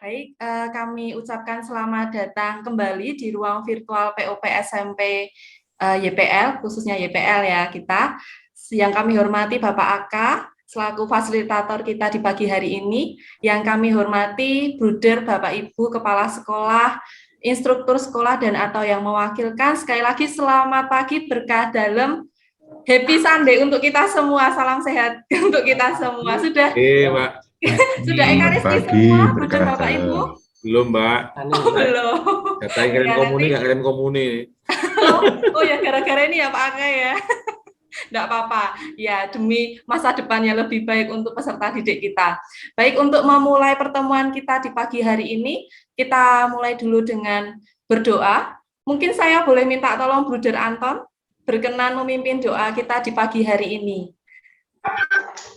Baik, kami ucapkan selamat datang kembali di ruang virtual POP SMP YPL, khususnya YPL ya kita. Yang kami hormati Bapak Aka, selaku fasilitator kita di pagi hari ini. Yang kami hormati Bruder, Bapak Ibu, Kepala Sekolah, instruktur sekolah, dan atau yang mewakilkan. Sekali lagi selamat pagi, berkah dalam, happy Sunday untuk kita semua. Salam sehat untuk kita semua. Sudah Mbak. sudah Ekaristi semua, Bruder, Bapak Ibu? Belum, Mbak. Belum. Katanya kirim Ya, komuni, nanti. nggak kirim komuni. Oh ya, gara-gara ini ya Pak Angga ya. Enggak apa-apa. Ya, demi masa depan yang lebih baik untuk peserta didik kita. Baik, untuk memulai pertemuan kita di pagi hari ini, kita mulai dulu dengan berdoa. Mungkin saya boleh minta tolong Bruder Anton berkenan memimpin doa kita di pagi hari ini.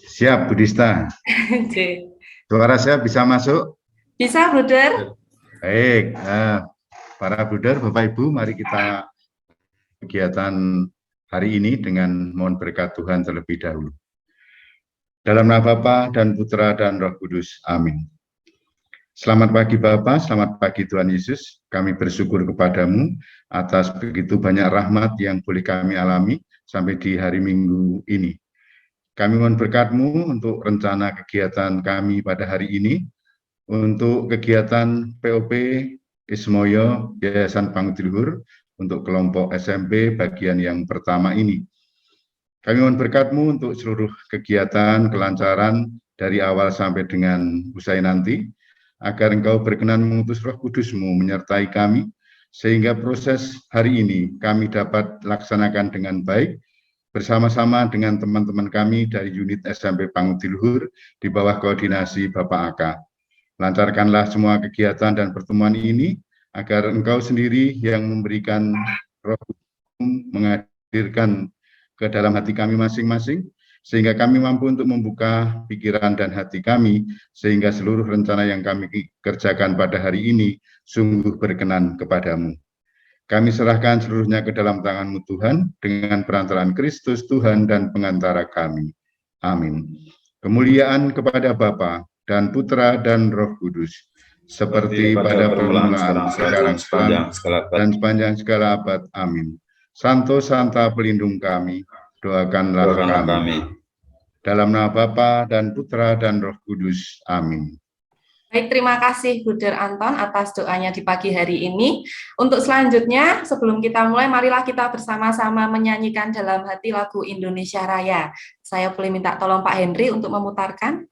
Siap, Budista. Suara saya bisa masuk? Bisa, Bruder. Baik, para Bruder, Bapak Ibu, mari kita kegiatan hari ini dengan mohon berkat Tuhan terlebih dahulu. Dalam nama Bapa dan Putra dan Roh Kudus. Amin. Selamat pagi Bapa, selamat pagi Tuhan Yesus. Kami bersyukur kepadamu atas begitu banyak rahmat yang boleh kami alami sampai di hari Minggu ini. Kami mohon berkat-Mu untuk rencana kegiatan kami pada hari ini, untuk kegiatan POP Ismoyo Yayasan Pangutiluhur untuk kelompok SMP bagian yang pertama ini. Kami mohon berkat-Mu untuk seluruh kegiatan, kelancaran dari awal sampai dengan usai nanti, agar Engkau berkenan mengutus Roh Kudus-Mu menyertai kami, sehingga proses hari ini kami dapat laksanakan dengan baik, bersama-sama dengan teman-teman kami dari unit SMP Pangutiluhur di bawah koordinasi Bapak Aka. Lancarkanlah semua kegiatan dan pertemuan ini, agar Engkau sendiri yang memberikan Roh menghadirkan ke dalam hati kami masing-masing, sehingga kami mampu untuk membuka pikiran dan hati kami, sehingga seluruh rencana yang kami kerjakan pada hari ini sungguh berkenan kepadamu. Kami serahkan seluruhnya ke dalam tangan-Mu Tuhan, dengan perantaraan Kristus Tuhan dan pengantara kami. Amin. Kemuliaan kepada Bapa dan Putra dan Roh Kudus, seperti pada permulaan, sekarang, dan sepanjang segala abad. Amin. Santo Santa pelindung kami, doakanlah kami. Dalam nama Bapa dan Putra dan Roh Kudus. Amin. Baik, terima kasih Bruder Anton atas doanya di pagi hari ini. Untuk selanjutnya, sebelum kita mulai, marilah kita bersama-sama menyanyikan dalam hati lagu Indonesia Raya. Saya boleh minta tolong Pak Henry untuk memutarkan.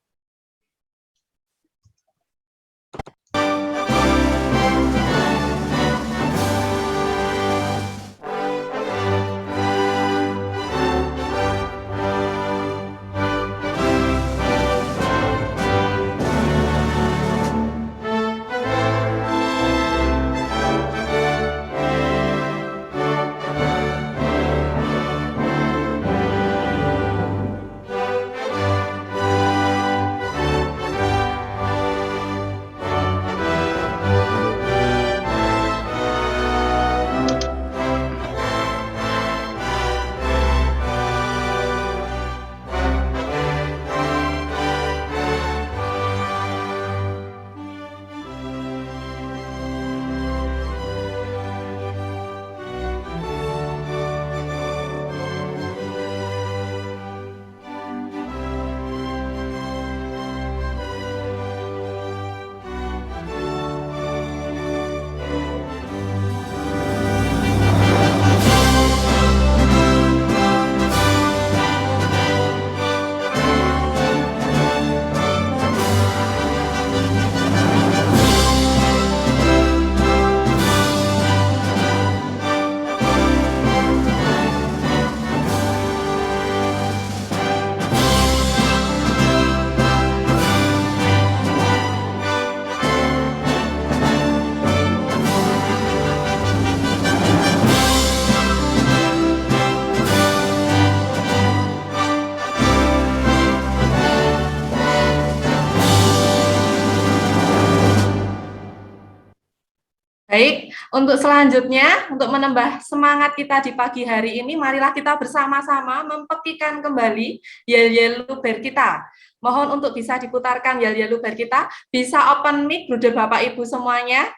Baik, untuk selanjutnya, untuk menambah semangat kita di pagi hari ini, marilah kita bersama-sama mempekikan kembali yel-yel luber kita. Mohon untuk bisa diputarkan yel-yel luber kita. Bisa open mic, Bruder Bapak Ibu semuanya.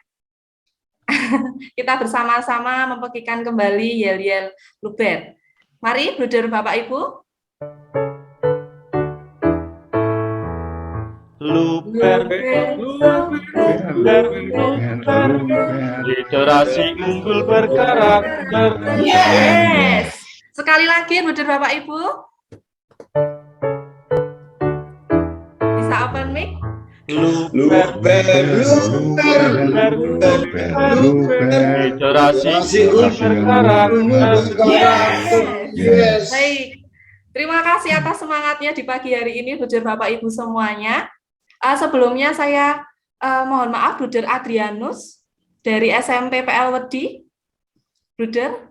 Kita bersama-sama mempekikan kembali yel-yel luber. Mari, Bruder Bapak Ibu. Luber, literasi unggul berkarakter. Yes. Sekali lagi, Bruder Bapak Ibu. Bisa open mic? Luber, literasi unggul berkarakter. Yes. Baik. Terima kasih atas semangatnya di pagi hari ini, Bruder Bapak Ibu semuanya. Sebelumnya saya mohon maaf, Bruder Adrianus dari SMP PL Wedi. Bruder?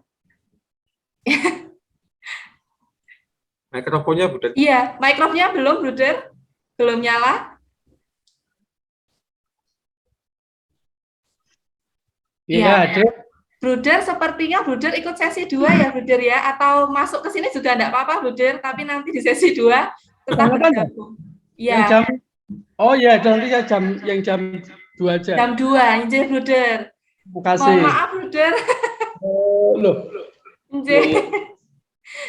Mikrofonnya, Bruder. Iya, mikrofonnya belum, Bruder. Belum nyala. Iya, Ya. Bruder, sepertinya Bruder ikut sesi 2 ya, Bruder ya, atau masuk ke sini juga enggak apa-apa, Bruder, tapi nanti di sesi 2 tetap bergabung. Iya. Oh ya, nanti ya jam 2 aja. Jam 2, injih, Bruder. Terima kasih. Mohon maaf, Bruder. Loh. Injih.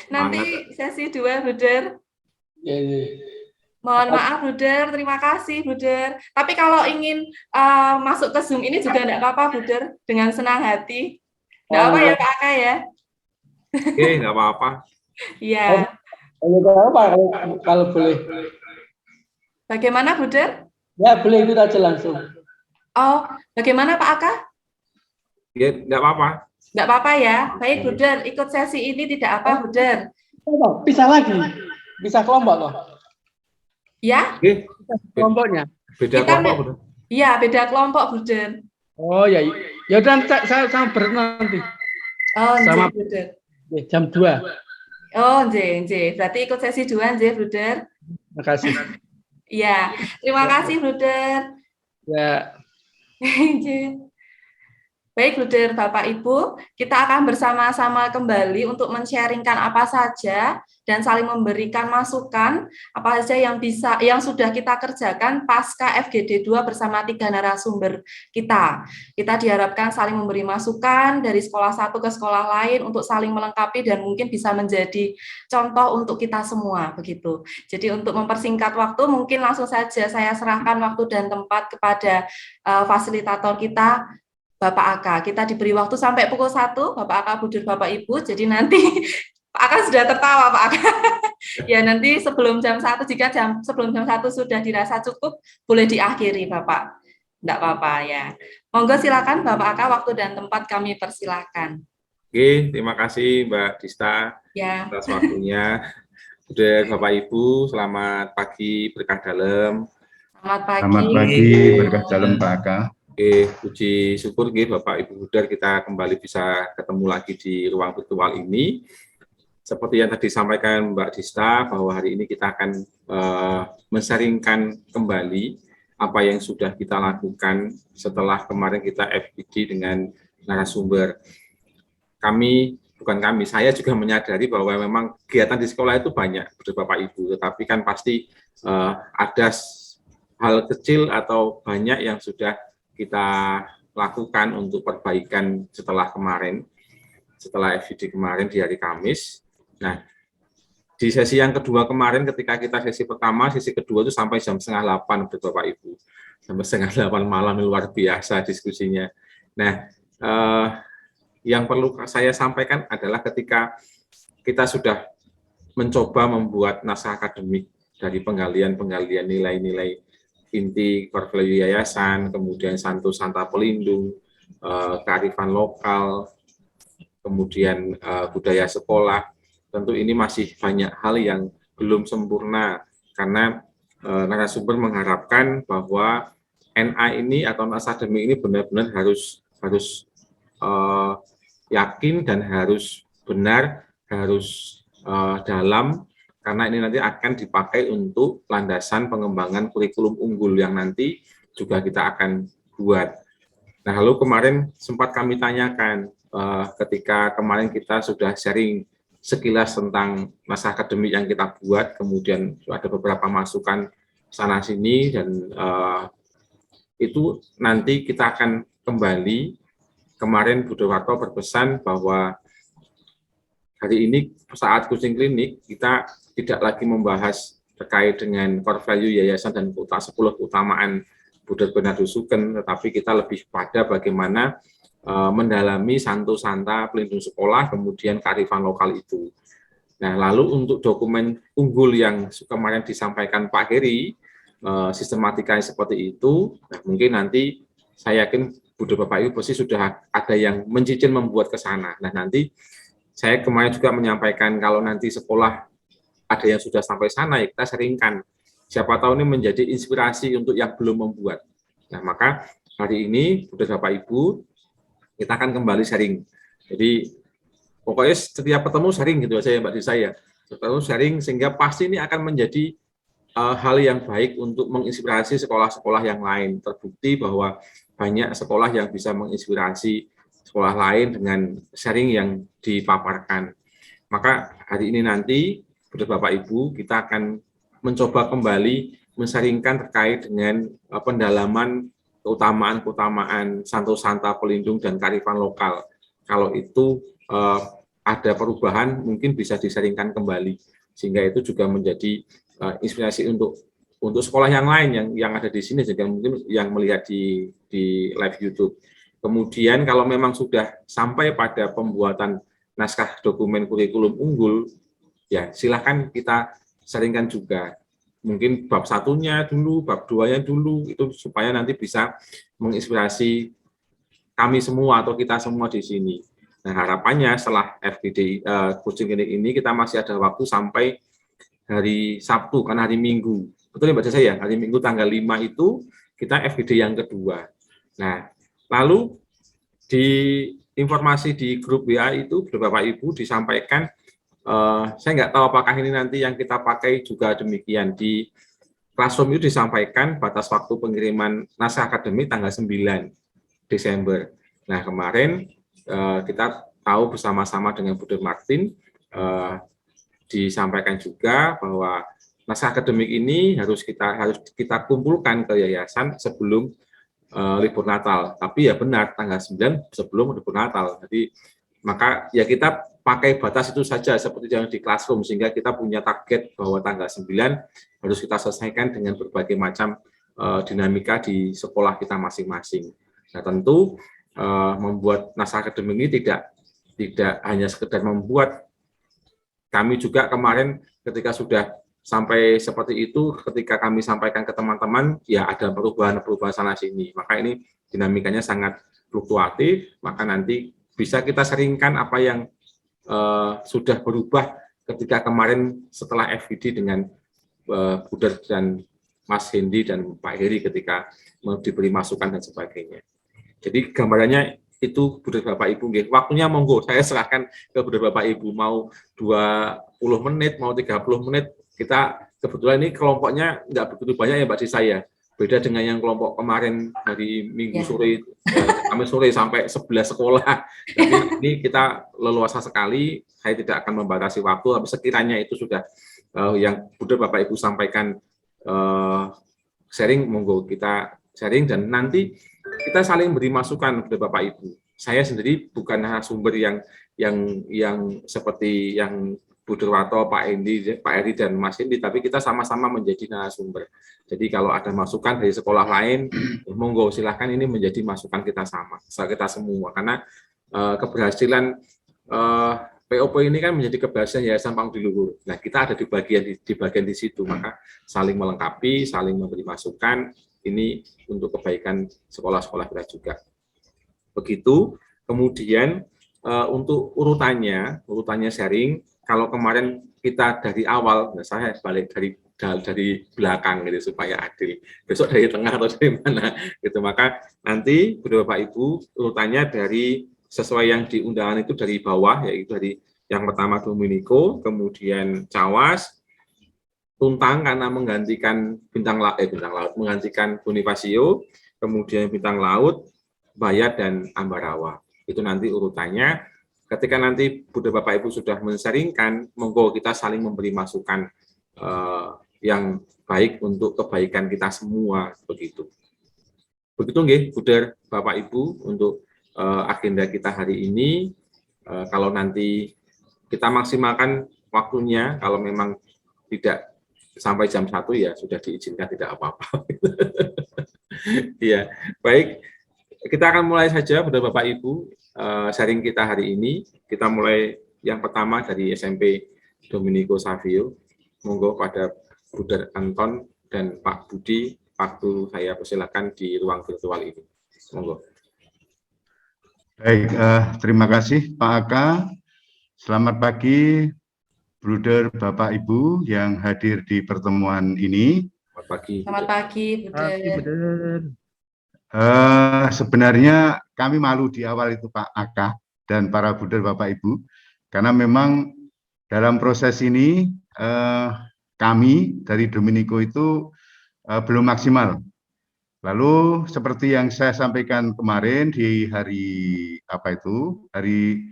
Nanti sesi 2, Bruder. Iya. Mohon maaf, Bruder. Terima kasih, Bruder. Tapi kalau ingin masuk ke Zoom ini juga enggak apa-apa, Bruder. Dengan senang hati. Enggak apa ya, Pak Aka ya? Oke, nggak apa-apa. Iya. Apa kalau boleh? Bagaimana, Bruder? Ya, boleh ikut aja langsung. Oh, bagaimana Pak Aka? Ya, nggak apa-apa. Enggak apa-apa ya. Baik, Bruder. Ikut sesi ini tidak apa, Bruder. Bisa lagi. Bisa kelompok loh. Ya? Oke, Kelompoknya. beda Kita kelompok, Bruder. Iya, beda kelompok, Bruder. Oh ya. Ya udah saya sama Bert nanti. Oh, Sama- nggih, Bruder. Ya, jam 2. Oh, nggih. Berarti ikut sesi 2, nggih, Bruder. Terima kasih. Iya. Terima kasih, Bruder. Ya. Nggih. Baik, Bruder, Bapak, Ibu, kita akan bersama-sama kembali untuk men-sharingkan apa saja dan saling memberikan masukan apa saja yang sudah kita kerjakan pasca FGD 2 bersama 3 narasumber kita. Kita diharapkan saling memberi masukan dari sekolah satu ke sekolah lain untuk saling melengkapi dan mungkin bisa menjadi contoh untuk kita semua, begitu. Jadi untuk mempersingkat waktu, mungkin langsung saja saya serahkan waktu dan tempat kepada fasilitator kita, Bapak Aka. Kita diberi waktu sampai pukul 1, Bapak Aka, Bruder, Bapak Ibu. Jadi nanti Pak Aka sudah tertawa, Pak Aka. Ya, nanti sebelum jam 1, jika sebelum jam 1 sudah dirasa cukup, boleh diakhiri, Bapak. Enggak apa-apa ya. Monggo silakan Bapak Aka, waktu dan tempat kami persilakan. Oke, terima kasih Mbak Dista Ya. atas waktunya. Udah Bapak Ibu, selamat pagi berkah dalam. Selamat pagi. Selamat pagi, berkah dalam Pak Aka. Oke, puji syukur Bapak Ibu Bruder, kita kembali bisa ketemu lagi di ruang virtual ini. Seperti yang tadi disampaikan Mbak Dista, bahwa hari ini kita akan men-sharingkan kembali apa yang sudah kita lakukan setelah kemarin kita FGD dengan narasumber. Saya juga menyadari bahwa memang kegiatan di sekolah itu banyak, Bapak Ibu, tetapi kan pasti ada hal kecil atau banyak yang sudah kita lakukan untuk perbaikan setelah FGD kemarin di hari Kamis. Nah, di sesi yang kedua kemarin, ketika kita sesi pertama, sesi kedua itu sampai jam 7:30, Bapak Ibu. Sampai 7:30 malam, luar biasa diskusinya. Nah, yang perlu saya sampaikan adalah ketika kita sudah mencoba membuat naskah akademik dari penggalian nilai-nilai inti core value yayasan, kemudian Santa Pelindung, kearifan lokal, kemudian budaya sekolah. Tentu ini masih banyak hal yang belum sempurna karena narasumber mengharapkan bahwa NA ini atau naskah akademik ini benar-benar harus yakin dan harus benar, harus dalam, karena ini nanti akan dipakai untuk landasan pengembangan kurikulum unggul yang nanti juga kita akan buat. Nah, lalu kemarin sempat kami tanyakan ketika kemarin kita sudah sharing sekilas tentang naskah akademik yang kita buat, kemudian ada beberapa masukan sana sini, dan itu nanti kita akan kembali. Kemarin Bu Dewarto berpesan bahwa hari ini saat coaching klinik kita tidak lagi membahas terkait dengan core value yayasan dan 10 keutamaan Buddha Bernardo Sugeng, tetapi kita lebih pada bagaimana mendalami Santo Santa pelindung sekolah, kemudian kearifan lokal itu. Nah, lalu untuk dokumen unggul yang kemarin disampaikan Pak Heri, sistematikanya seperti itu, nah mungkin nanti saya yakin Bunda Bapak Ibu pasti sudah ada yang mencicil membuat ke sana. Nah, nanti saya kemarin juga menyampaikan kalau nanti sekolah ada yang sudah sampai sana, ya kita sharingkan. Siapa tahu ini menjadi inspirasi untuk yang belum membuat. Nah, maka hari ini Bunda Bapak Ibu kita akan kembali sharing. Jadi pokoknya setiap ketemu sharing gitu aja ya Mbak Disa ya. Ketemu sharing sehingga pasti ini akan menjadi hal yang baik untuk menginspirasi sekolah-sekolah yang lain. Terbukti bahwa banyak sekolah yang bisa menginspirasi sekolah lain dengan sharing yang dipaparkan. Maka hari ini nanti, Bapak Ibu, kita akan mencoba kembali men-sharingkan terkait dengan pendalaman keutamaan-keutamaan Santo Santa pelindung dan kearifan lokal. Kalau itu ada perubahan, mungkin bisa disaringkan kembali, sehingga itu juga menjadi inspirasi untuk sekolah yang lain yang ada di sini, juga mungkin yang melihat di live YouTube. Kemudian kalau memang sudah sampai pada pembuatan naskah dokumen kurikulum unggul, ya silakan kita sharingkan juga. Mungkin bab 1-nya dulu, bab 2-nya dulu, itu supaya nanti bisa menginspirasi kami semua atau kita semua di sini. Nah, harapannya setelah FGD coaching klinik ini kita masih ada waktu sampai hari Sabtu, karena hari Minggu. Betul ya Mbak Desa ya? Hari Minggu tanggal 5 itu kita FGD yang kedua. Nah, lalu di informasi di grup WA itu, Bapak Ibu disampaikan, saya nggak tahu apakah ini nanti yang kita pakai juga demikian. Di Classroom itu disampaikan batas waktu pengiriman naskah akademik tanggal 9 Desember. Nah, kemarin kita tahu bersama-sama dengan Bu Martin, disampaikan juga bahwa naskah akademik ini harus kita kumpulkan ke yayasan sebelum libur Natal. Tapi ya benar, tanggal 9 sebelum libur Natal. Jadi maka ya kita pakai batas itu saja seperti yang di Classroom, sehingga kita punya target bahwa tanggal 9 harus kita selesaikan dengan berbagai macam dinamika di sekolah kita masing-masing. Nah, tentu membuat naskah akademik ini tidak hanya sekedar membuat. Kami juga kemarin ketika sudah sampai seperti itu, ketika kami sampaikan ke teman-teman, ya ada perubahan-perubahan sana sini. Maka ini dinamikanya sangat fluktuatif, maka nanti bisa kita sharingkan apa yang sudah berubah ketika kemarin setelah FGD dengan Buder dan Mas Hendi dan Pak Heri ketika diberi masukan dan sebagainya. Jadi gambarannya itu Buder Bapak Ibu, waktunya monggo saya serahkan ke Buder Bapak Ibu, mau 20 menit, mau 30 menit, kita kebetulan ini kelompoknya nggak begitu banyak ya Mbak Disa ya, beda dengan yang kelompok kemarin dari Minggu sore, Kamis sore sampai 11 sekolah, jadi ini kita leluasa sekali, saya tidak akan membatasi waktu, tapi sekiranya itu sudah yang Buder Bapak Ibu sampaikan sharing, monggo kita sharing, dan nanti kita saling beri masukan kepada Bapak Ibu. Saya sendiri bukan narasumber yang seperti yang Bu Derwato, Pak Edi dan Mas Hendi, tapi kita sama-sama menjadi narasumber. Jadi kalau ada masukan dari sekolah lain, monggo silahkan, ini menjadi masukan kita semua. Karena keberhasilan POP ini kan menjadi keberhasilan Yayasan Panggung di Luhur. Nah, kita ada di bagian di situ, maka saling melengkapi, saling memberi masukan. Ini untuk kebaikan sekolah-sekolah kita juga. Begitu. Kemudian untuk urutannya sharing. Kalau kemarin kita dari awal, nah saya balik dari belakang gitu supaya adil. Besok dari tengah atau dari mana gitu. Maka nanti Bapak Ibu urutannya dari sesuai yang di undangan itu dari bawah, yaitu dari yang pertama Dominico, kemudian Cawas, Tuntang karena menggantikan bintang laut, menggantikan Bonifacio, kemudian bintang laut, Bayat dan Ambarawa. Itu nanti urutannya. ketika nanti Bunda Bapak Ibu sudah men-sharingkan, monggo kita saling memberi masukan yang baik untuk kebaikan kita semua, begitu. Begitu nggih, Bunda Bapak Ibu, untuk agenda kita hari ini. Kalau nanti kita maksimalkan waktunya, kalau memang tidak sampai jam 1 ya sudah diizinkan, tidak apa-apa. Iya, baik. Kita akan mulai saja, Bunda Bapak Ibu, sharing kita hari ini. Kita mulai yang pertama dari SMP Dominico Savio. Monggo pada Bunda Anton dan Pak Budi, waktu saya persilakan di ruang virtual ini. Monggo. Baik, terima kasih Pak Aka. Selamat pagi, Bruder, Bapak, Ibu yang hadir di pertemuan ini. Selamat pagi. Selamat pagi, Bruder. Sebenarnya kami malu di awal itu Pak Aka dan para Bruder, Bapak, Ibu, karena memang dalam proses ini kami dari Dominico itu belum maksimal. Lalu seperti yang saya sampaikan kemarin di hari hari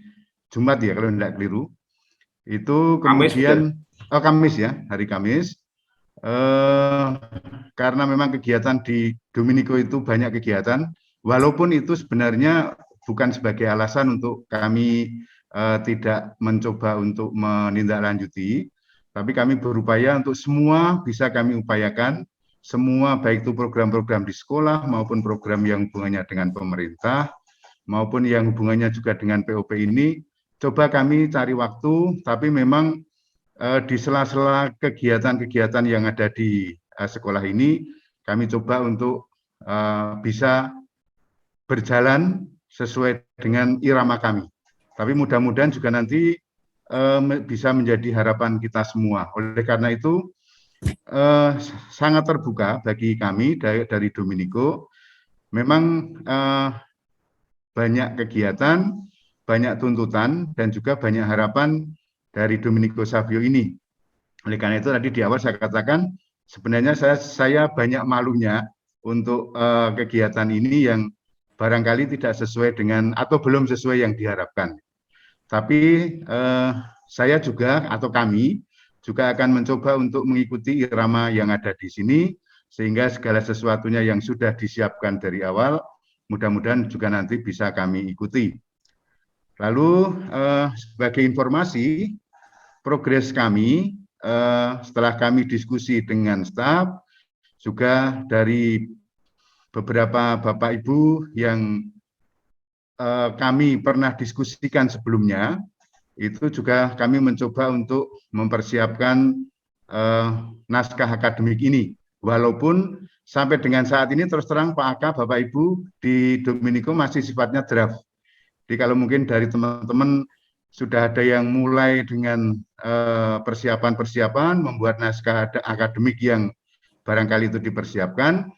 Jumat ya kalau tidak keliru, itu kemudian Kamis ya, hari Kamis, karena memang kegiatan di Dominico itu banyak kegiatan, walaupun itu sebenarnya bukan sebagai alasan untuk kami tidak mencoba untuk menindaklanjuti, tapi kami berupaya untuk semua bisa kami upayakan, semua baik itu program-program di sekolah maupun program yang hubungannya dengan pemerintah maupun yang hubungannya juga dengan POP ini, coba kami cari waktu, tapi memang di sela-sela kegiatan-kegiatan yang ada di sekolah ini, kami coba untuk bisa berjalan sesuai dengan irama kami. Tapi mudah-mudahan juga nanti bisa menjadi harapan kita semua. Oleh karena itu, sangat terbuka bagi kami dari Dominico. Memang banyak kegiatan, banyak tuntutan, dan juga banyak harapan dari Dominico Savio ini. Oleh karena itu tadi di awal saya katakan, sebenarnya saya banyak malunya untuk kegiatan ini yang barangkali tidak sesuai dengan atau belum sesuai yang diharapkan. Tapi saya juga atau kami juga akan mencoba untuk mengikuti irama yang ada di sini, sehingga segala sesuatunya yang sudah disiapkan dari awal, mudah-mudahan juga nanti bisa kami ikuti. Lalu, sebagai informasi, progres kami, setelah kami diskusi dengan staf, juga dari beberapa Bapak Ibu yang kami pernah diskusikan sebelumnya, itu juga kami mencoba untuk mempersiapkan naskah akademik ini. Walaupun sampai dengan saat ini terus terang Pak Aka, Bapak Ibu di Dominico masih sifatnya draft. Jadi kalau mungkin dari teman-teman sudah ada yang mulai dengan persiapan-persiapan membuat naskah akademik yang barangkali itu dipersiapkan,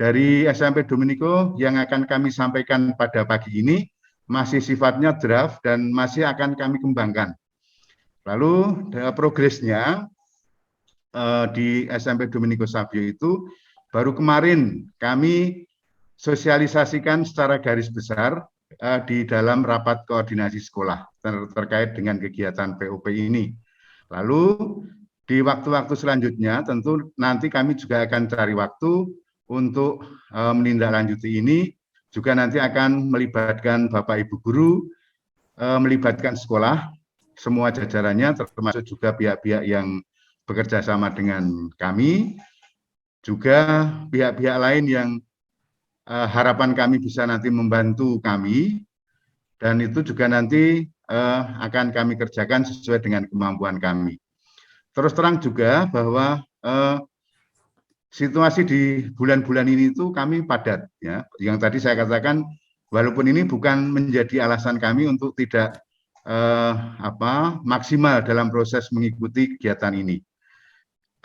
dari SMP Dominico yang akan kami sampaikan pada pagi ini masih sifatnya draft dan masih akan kami kembangkan. Lalu progresnya di SMP Dominico Savio itu baru kemarin kami sosialisasikan secara garis besar di dalam rapat koordinasi sekolah terkait dengan kegiatan POP ini. Lalu di waktu-waktu selanjutnya tentu nanti kami juga akan cari waktu untuk menindaklanjuti ini, juga nanti akan melibatkan Bapak Ibu guru, melibatkan sekolah, semua jajarannya, termasuk juga pihak-pihak yang bekerja sama dengan kami, juga pihak-pihak lain yang harapan kami bisa nanti membantu kami, dan itu juga nanti akan kami kerjakan sesuai dengan kemampuan kami. Terus terang juga bahwa situasi di bulan-bulan ini itu kami padat, ya. Yang tadi saya katakan, walaupun ini bukan menjadi alasan kami untuk tidak maksimal dalam proses mengikuti kegiatan ini.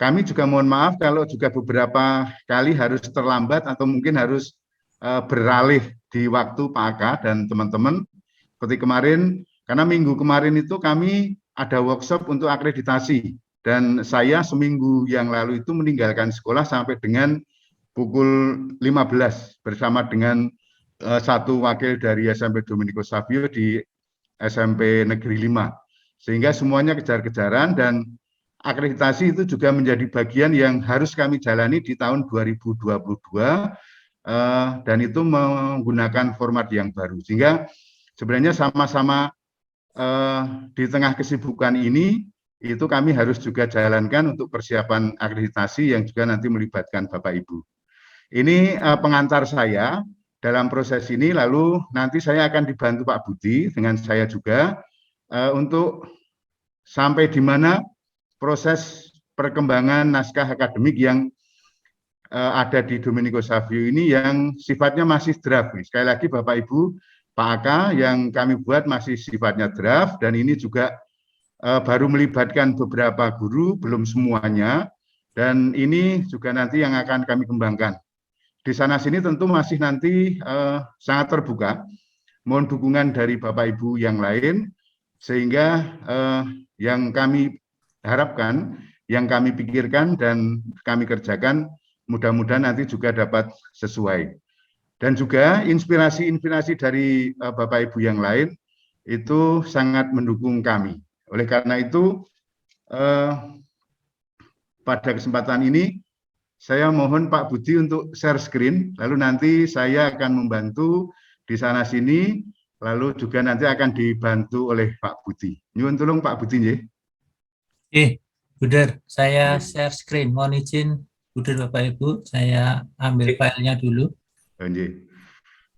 Kami juga mohon maaf kalau juga beberapa kali harus terlambat atau mungkin harus beralih di waktu Pak Aka dan teman-teman. Seperti kemarin, karena minggu kemarin itu kami ada workshop untuk akreditasi. Dan saya seminggu yang lalu itu meninggalkan sekolah sampai dengan pukul 15 bersama dengan satu wakil dari SMP Dominico Savio di SMP Negeri 5. Sehingga semuanya kejar-kejaran dan akreditasi itu juga menjadi bagian yang harus kami jalani di tahun 2022 dan itu menggunakan format yang baru. Sehingga sebenarnya sama-sama di tengah kesibukan ini itu kami harus juga jalankan untuk persiapan akreditasi yang juga nanti melibatkan Bapak Ibu. Ini pengantar saya dalam proses ini, lalu nanti saya akan dibantu Pak Budi dengan saya juga untuk sampai di mana proses perkembangan naskah akademik yang ada di Domenico Savio ini yang sifatnya masih draft. Sekali lagi Bapak Ibu, Pak Aka, yang kami buat masih sifatnya draft dan ini juga baru melibatkan beberapa guru, belum semuanya, dan ini juga nanti yang akan kami kembangkan. Di sana-sini tentu masih nanti sangat terbuka, mohon dukungan dari Bapak Ibu yang lain, sehingga yang kami harapkan, yang kami pikirkan dan kami kerjakan, mudah-mudahan nanti juga dapat sesuai. Dan juga inspirasi-inspirasi dari Bapak Ibu yang lain, itu sangat mendukung kami. Oleh karena itu, pada kesempatan ini, saya mohon Pak Budi untuk share screen, lalu nanti saya akan membantu di sana-sini, lalu juga nanti akan dibantu oleh Pak Budi. Nyuwun tolong Pak Budi, nggih. Buder, saya share screen. Mohon izin, Buder Bapak Ibu, saya ambil filenya dulu. Nggih.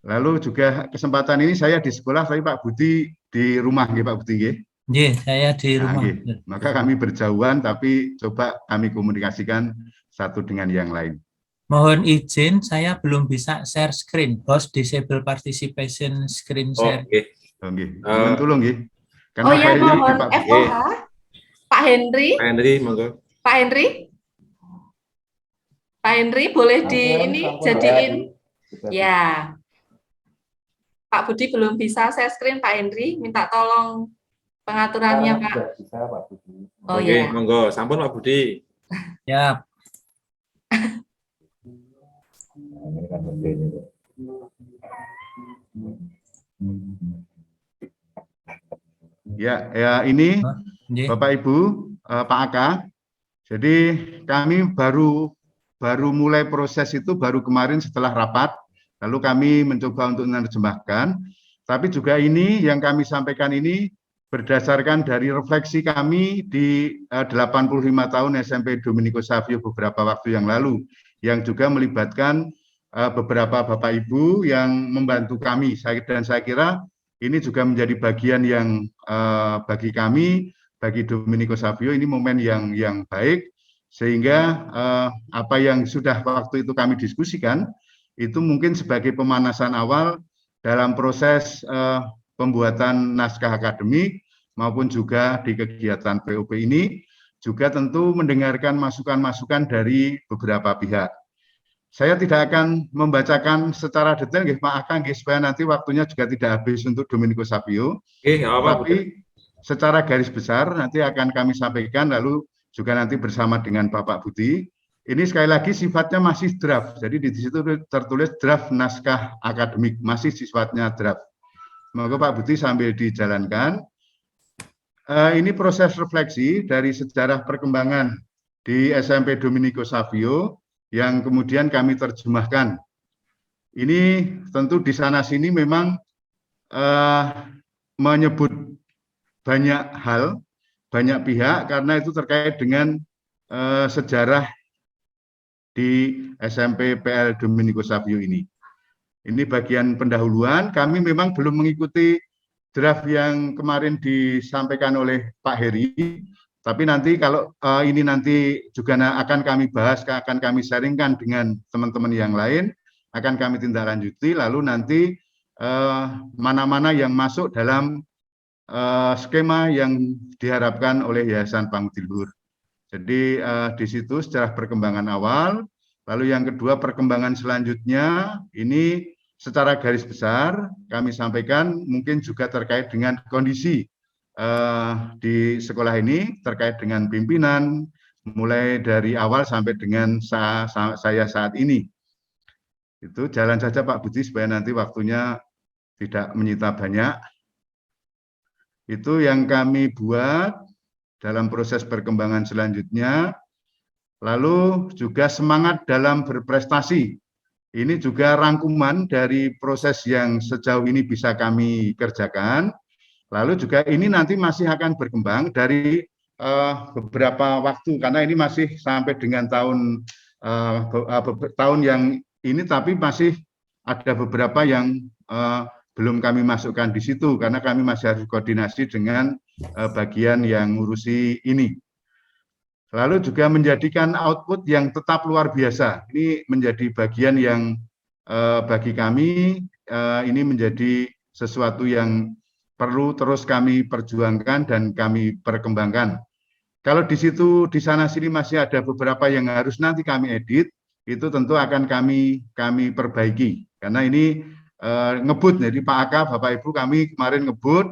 Lalu juga kesempatan ini saya di sekolah, tapi Pak Budi di rumah, nggih Pak Budi, nggih. Nggih, saya di rumah. Nggih. Maka kami berjauhan, tapi coba kami komunikasikan satu dengan yang lain. Mohon izin, saya belum bisa share screen. Host disable participation screen share. Oke. Nggih. Nyuwun tolong nggih. Oh ya, mohon Pak FOH. Pak Henry. Pak Henry, monggo. Pak Henry. Pak Henry boleh di ini jadiin. Ya. Pak Budi belum bisa share screen, Pak Henry. Minta tolong pengaturannya, Pak. Oh Oke, ya. monggo. Sampun Pak Budi. Ya. Ya ini Bapak Ibu, Pak Aka. Jadi kami baru mulai proses itu baru kemarin setelah rapat, lalu kami mencoba untuk menerjemahkan. Tapi juga ini yang kami sampaikan ini berdasarkan dari refleksi kami di 85 tahun SMP Domenico Savio beberapa waktu yang lalu, yang juga melibatkan beberapa Bapak Ibu yang membantu kami. Dan saya kira ini juga menjadi bagian yang bagi kami, bagi Domenico Savio ini momen yang baik, sehingga apa yang sudah waktu itu kami diskusikan, itu mungkin sebagai pemanasan awal dalam proses pembuatan naskah akademik, maupun juga di kegiatan POP ini, juga tentu mendengarkan masukan-masukan dari beberapa pihak. Saya tidak akan membacakan secara detail, Pak Aka, supaya nanti waktunya juga tidak habis untuk Domenico Savio. Tapi secara garis besar nanti akan kami sampaikan, lalu juga nanti bersama dengan Bapak Budi. Ini sekali lagi sifatnya masih draft, jadi di situ tertulis draft naskah akademik, masih sifatnya draft. Maka Pak Budi sambil dijalankan. Ini proses refleksi dari sejarah perkembangan di SMP Domenico Savio, yang kemudian kami terjemahkan. Ini tentu di sana-sini memang menyebut banyak hal, banyak pihak, karena itu terkait dengan sejarah di SMP PL Domenico Savio ini. Ini bagian pendahuluan, kami memang belum mengikuti draft yang kemarin disampaikan oleh Pak Heri, tapi nanti kalau ini nanti juga akan kami bahas, akan kami sharingkan dengan teman-teman yang lain, akan kami tindak lanjuti, lalu nanti mana-mana yang masuk dalam skema yang diharapkan oleh Yayasan Pangudi Luhur. Jadi di situ sejarah perkembangan awal, lalu yang kedua perkembangan selanjutnya, ini secara garis besar kami sampaikan mungkin juga terkait dengan kondisi di sekolah ini, terkait dengan pimpinan, mulai dari awal sampai dengan saya saat ini. Itu jalan saja Pak Budi supaya nanti waktunya tidak menyita banyak. Itu yang kami buat dalam proses perkembangan selanjutnya. Lalu juga semangat dalam berprestasi. Ini juga rangkuman dari proses yang sejauh ini bisa kami kerjakan. Lalu juga ini nanti masih akan berkembang dari beberapa waktu, karena ini masih sampai dengan tahun yang ini, tapi masih ada beberapa yang belum kami masukkan di situ, karena kami masih harus koordinasi dengan bagian yang ngurusi ini. Lalu juga menjadikan output yang tetap luar biasa. Ini menjadi bagian yang bagi kami ini menjadi sesuatu yang perlu terus kami perjuangkan dan kami perkembangkan. Kalau di situ, di sana sini masih ada beberapa yang harus nanti kami edit, itu tentu akan kami perbaiki. Karena ini ngebut, jadi Pak Aka, Bapak Ibu, kami kemarin ngebut,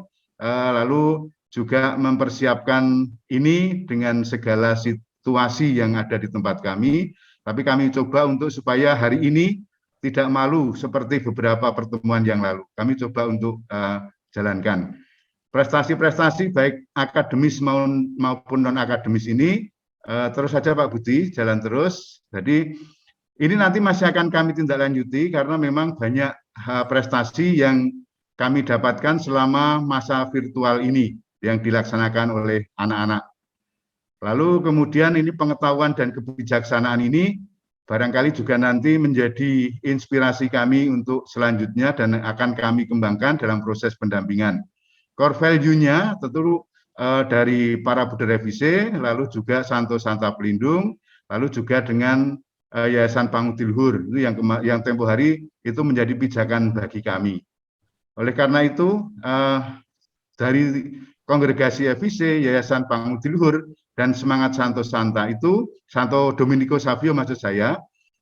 lalu juga mempersiapkan ini dengan segala situasi yang ada di tempat kami, tapi kami coba untuk supaya hari ini tidak malu seperti beberapa pertemuan yang lalu. Kami coba untuk jalankan. Prestasi-prestasi baik akademis maupun non-akademis ini, terus saja Pak Budi, jalan terus. Jadi ini nanti masih akan kami tindak lanjuti karena memang banyak prestasi yang kami dapatkan selama masa virtual ini yang dilaksanakan oleh anak-anak. Lalu kemudian ini pengetahuan dan kebijaksanaan ini barangkali juga nanti menjadi inspirasi kami untuk selanjutnya dan akan kami kembangkan dalam proses pendampingan. Core value-nya tentu dari para Buddha Revise, lalu juga Santo Santa Pelindung, lalu juga dengan Yayasan Pangudilhur, itu yang tempo hari itu menjadi pijakan bagi kami. Oleh karena itu, dari Kongregasi FIC, Yayasan Pangudilhur, dan Semangat Santo Santa itu, Santo Domenico Savio maksud saya,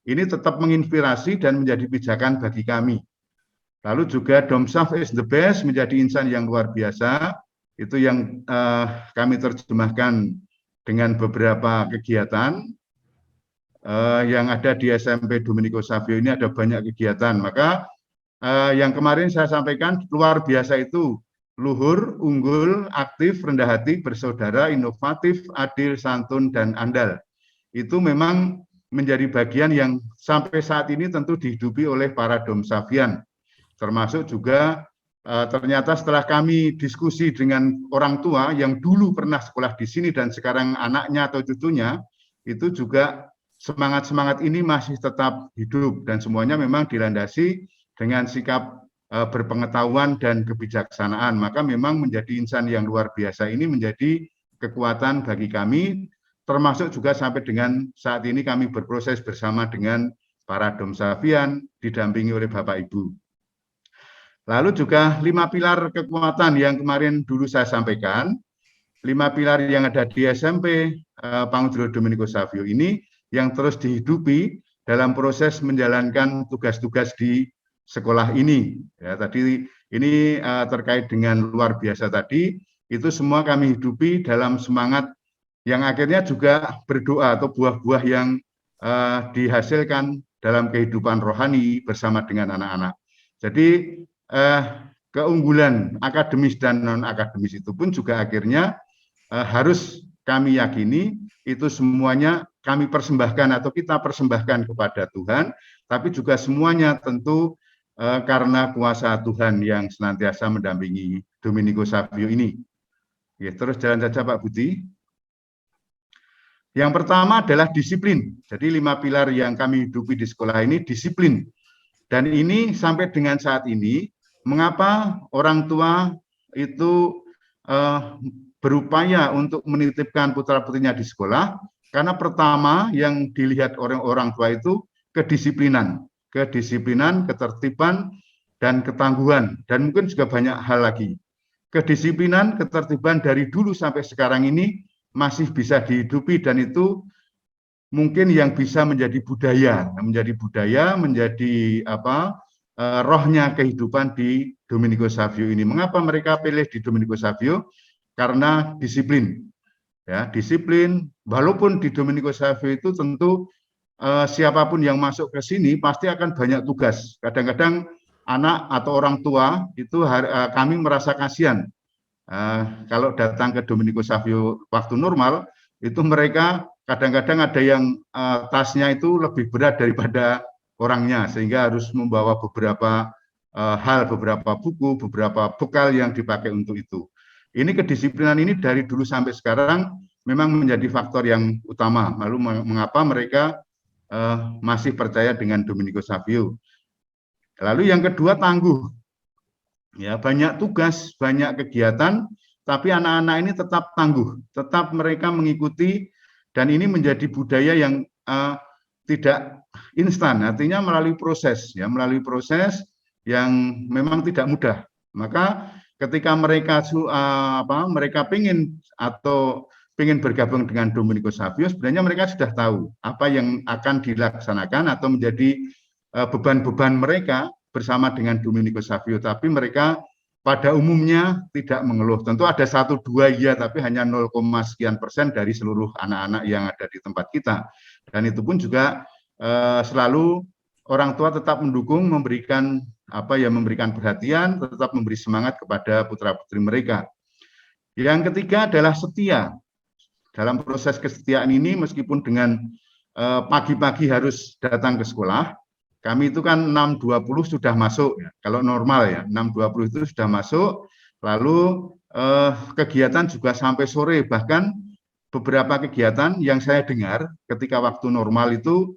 ini tetap menginspirasi dan menjadi pijakan bagi kami. Lalu juga Domsav is the best, menjadi insan yang luar biasa, itu yang kami terjemahkan dengan beberapa kegiatan. Yang ada di SMP Domenico Savio ini ada banyak kegiatan, maka yang kemarin saya sampaikan luar biasa itu, luhur, unggul, aktif, rendah hati, bersaudara, inovatif, adil, santun, dan andal. Itu memang menjadi bagian yang sampai saat ini tentu dihidupi oleh para Domsavian. Termasuk juga ternyata setelah kami diskusi dengan orang tua yang dulu pernah sekolah di sini dan sekarang anaknya atau cucunya, itu juga semangat-semangat ini masih tetap hidup dan semuanya memang dilandasi dengan sikap berpengetahuan dan kebijaksanaan, maka memang menjadi insan yang luar biasa ini menjadi kekuatan bagi kami, termasuk juga sampai dengan saat ini kami berproses bersama dengan para Domsavian, didampingi oleh Bapak Ibu. Lalu juga 5 pilar kekuatan yang kemarin dulu saya sampaikan, 5 pilar yang ada di SMP Pangudilhur Domenico Savio ini, yang terus dihidupi dalam proses menjalankan tugas-tugas di sekolah ini. Ya, tadi ini terkait dengan luar biasa tadi, itu semua kami hidupi dalam semangat yang akhirnya juga berdoa atau buah-buah yang dihasilkan dalam kehidupan rohani bersama dengan anak-anak. Jadi keunggulan akademis dan non-akademis itu pun juga akhirnya harus kami yakini itu semuanya kami persembahkan atau kita persembahkan kepada Tuhan, tapi juga semuanya tentu karena kuasa Tuhan yang senantiasa mendampingi Domenico Savio ini. Ya, terus jalan saja Pak Budi. Yang pertama adalah disiplin. Jadi 5 pilar yang kami hidupi di sekolah ini disiplin. Dan ini sampai dengan saat ini, mengapa orang tua itu berupaya untuk menitipkan putra-putrinya di sekolah? Karena pertama yang dilihat orang tua itu kedisiplinan, ketertiban, dan ketangguhan, dan mungkin juga banyak hal lagi. Kedisiplinan, ketertiban dari dulu sampai sekarang ini masih bisa dihidupi, dan itu mungkin yang bisa menjadi budaya, menjadi rohnya kehidupan di Domenico Savio ini. Mengapa mereka pilih di Domenico Savio? Karena disiplin. Ya, disiplin, walaupun di Domenico Savio itu tentu siapapun yang masuk ke sini pasti akan banyak tugas. Kadang-kadang anak atau orang tua itu kami merasa kasihan. Kalau datang ke Domenico Savio waktu normal, itu mereka kadang-kadang ada yang tasnya itu lebih berat daripada orangnya, sehingga harus membawa beberapa hal, beberapa buku, beberapa bekal yang dipakai untuk itu. Ini kedisiplinan ini dari dulu sampai sekarang memang menjadi faktor yang utama. Lalu mengapa mereka masih percaya dengan Domenico Savio? Lalu yang kedua, tangguh. Ya, banyak tugas, banyak kegiatan, tapi anak-anak ini tetap tangguh, tetap mereka mengikuti, dan ini menjadi budaya yang tidak instan, artinya melalui proses, ya, melalui proses yang memang tidak mudah. Maka ketika mereka mereka ingin bergabung dengan Domenico Savio, sebenarnya mereka sudah tahu apa yang akan dilaksanakan atau menjadi beban-beban mereka bersama dengan Domenico Savio, tapi mereka pada umumnya tidak mengeluh. Tentu ada 1-2 ya, tapi hanya 0, sekian persen dari seluruh anak-anak yang ada di tempat kita. Dan itu pun juga selalu orang tua tetap mendukung, memberikan perhatian, tetap memberi semangat kepada putra-putri mereka. Yang ketiga adalah setia. Dalam proses kesetiaan ini, meskipun dengan pagi-pagi harus datang ke sekolah, kami itu kan 6.20 sudah masuk, ya. Kalau normal ya 6.20 itu sudah masuk, lalu kegiatan juga sampai sore, bahkan beberapa kegiatan yang saya dengar ketika waktu normal itu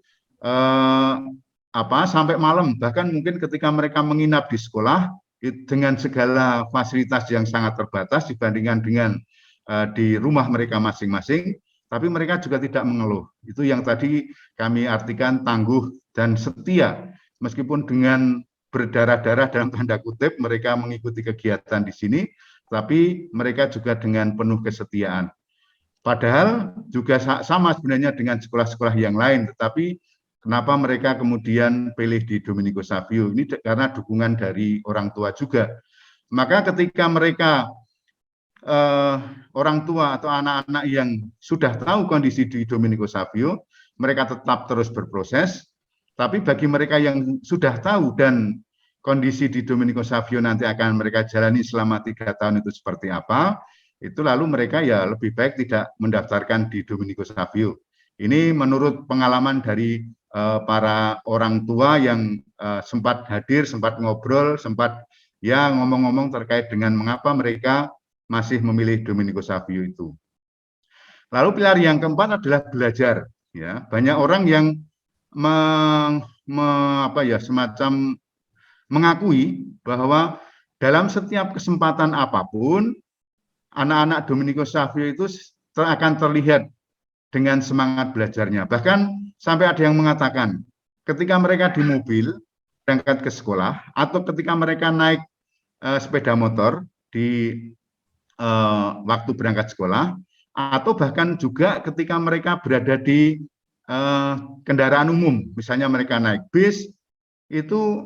sampai malam, bahkan mungkin ketika mereka menginap di sekolah dengan segala fasilitas yang sangat terbatas dibandingkan dengan di rumah mereka masing-masing, tapi mereka juga tidak mengeluh. Itu yang tadi kami artikan tangguh dan setia, meskipun dengan berdarah-darah dalam tanda kutip mereka mengikuti kegiatan di sini, tapi mereka juga dengan penuh kesetiaan. Padahal juga sama sebenarnya dengan sekolah-sekolah yang lain, tetapi kenapa mereka kemudian pilih di Domenico Savio? Ini karena dukungan dari orang tua juga. Maka ketika mereka orang tua atau anak-anak yang sudah tahu kondisi di Domenico Savio, mereka tetap terus berproses. Tapi bagi mereka yang sudah tahu dan kondisi di Domenico Savio nanti akan mereka jalani selama 3 tahun itu seperti apa, itu lalu mereka ya lebih baik tidak mendaftarkan di Domenico Savio. Ini menurut pengalaman dari para orang tua yang sempat hadir, sempat ngobrol, sempat ya ngomong-ngomong terkait dengan mengapa mereka masih memilih Domenico Savio itu. Lalu pilar yang keempat adalah belajar. Ya, banyak orang yang semacam mengakui bahwa dalam setiap kesempatan apapun anak-anak Domenico Savio itu akan terlihat dengan semangat belajarnya. Bahkan sampai ada yang mengatakan ketika mereka di mobil berangkat ke sekolah atau ketika mereka naik sepeda motor di waktu berangkat sekolah, atau bahkan juga ketika mereka berada di kendaraan umum, misalnya mereka naik bis, itu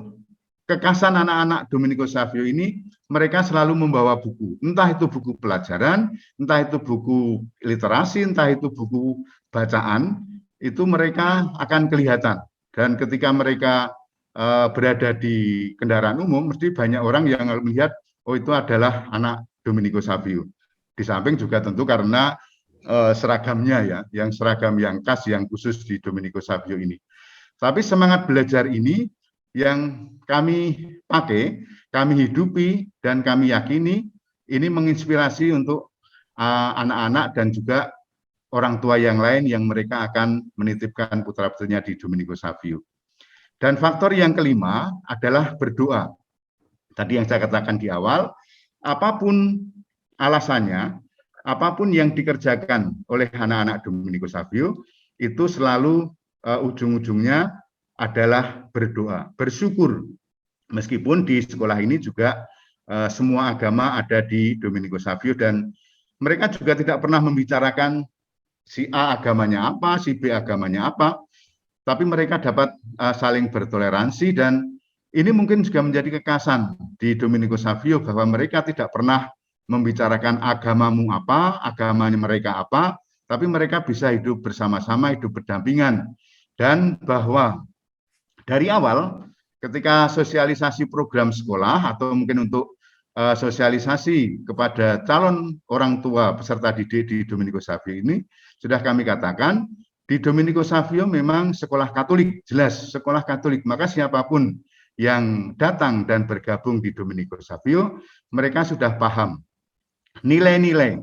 kekhasan anak-anak Domenico Savio ini mereka selalu membawa buku, entah itu buku pelajaran, entah itu buku literasi, entah itu buku bacaan, itu mereka akan kelihatan. Dan ketika mereka berada di kendaraan umum, mesti banyak orang yang melihat, oh itu adalah anak Domenico Savio. Di samping juga tentu karena seragamnya ya, yang seragam yang khas, yang khusus di Domenico Savio ini. Tapi semangat belajar ini yang kami pakai, kami hidupi, dan kami yakini ini menginspirasi untuk anak-anak dan juga orang tua yang lain yang mereka akan menitipkan putra-putrinya di Domenico Savio. Dan faktor yang kelima adalah berdoa. Tadi yang saya katakan di awal, apapun alasannya, apapun yang dikerjakan oleh anak-anak Domenico Savio, itu selalu ujung-ujungnya adalah berdoa, bersyukur. Meskipun di sekolah ini juga semua agama ada di Domenico Savio, dan mereka juga tidak pernah membicarakan si A agamanya apa, si B agamanya apa, tapi mereka dapat saling bertoleransi, dan ini mungkin juga menjadi kekhasan di Domenico Savio bahwa mereka tidak pernah membicarakan agamamu apa, agamanya mereka apa, tapi mereka bisa hidup bersama-sama, hidup berdampingan. Dan bahwa dari awal ketika sosialisasi program sekolah atau mungkin untuk sosialisasi kepada calon orang tua peserta didik di Dominico Savio ini, sudah kami katakan, di Dominico Savio memang sekolah Katolik, jelas sekolah Katolik, maka siapapun yang datang dan bergabung di Dominico Savio, mereka sudah paham nilai-nilai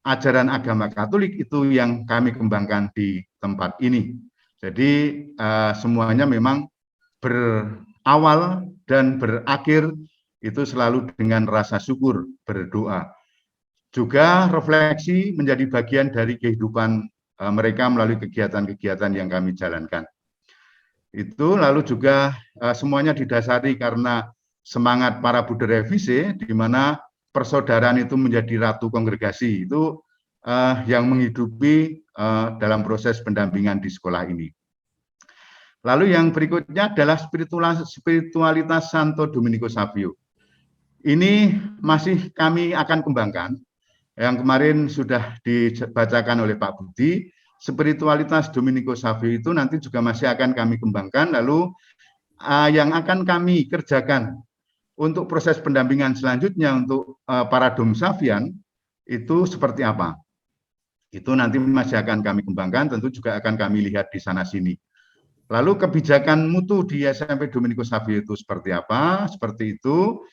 ajaran agama Katolik itu yang kami kembangkan di tempat ini. Jadi semuanya memang berawal dan berakhir itu selalu dengan rasa syukur, berdoa. Juga refleksi menjadi bagian dari kehidupan mereka melalui kegiatan-kegiatan yang kami jalankan. Itu lalu juga semuanya didasari karena semangat para Buddha Revise, di mana persaudaraan itu menjadi ratu kongregasi, itu yang menghidupi dalam proses pendampingan di sekolah ini. Lalu yang berikutnya adalah spiritualitas Santo Dominico Savio. Ini masih kami akan kembangkan. Yang kemarin sudah dibacakan oleh Pak Budi, spiritualitas Dominico Savio itu nanti juga masih akan kami kembangkan. Lalu yang akan kami kerjakan untuk proses pendampingan selanjutnya untuk para Domsavian itu seperti apa? Itu nanti masih akan kami kembangkan, tentu juga akan kami lihat di sana-sini. Lalu kebijakan mutu di SMP Dominico Savio itu seperti apa? Seperti itu,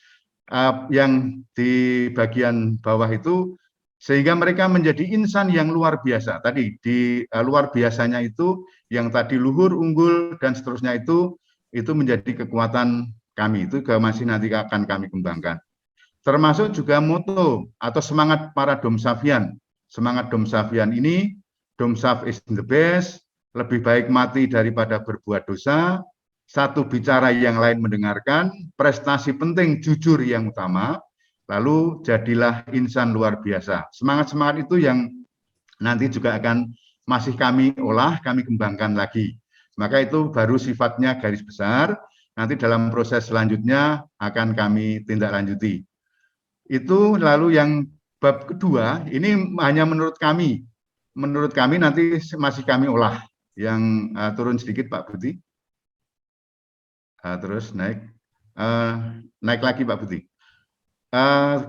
yang di bagian bawah itu, sehingga mereka menjadi insan yang luar biasa. Tadi di luar biasanya itu, yang tadi luhur, unggul, dan seterusnya itu menjadi kekuatan kami, itu juga masih nanti akan kami kembangkan. Termasuk juga moto atau semangat para Domsavian. Semangat Domsavian ini, Domsav is the best, lebih baik mati daripada berbuat dosa, satu bicara yang lain mendengarkan, prestasi penting jujur yang utama, lalu jadilah insan luar biasa. Semangat-semangat itu yang nanti juga akan masih kami olah, kami kembangkan lagi. Maka itu baru sifatnya garis besar, nanti dalam proses selanjutnya akan kami tindak lanjuti. Itu lalu yang bab kedua, ini hanya menurut kami nanti masih kami olah. Yang turun sedikit Pak Budi. Terus naik lagi Pak Budi.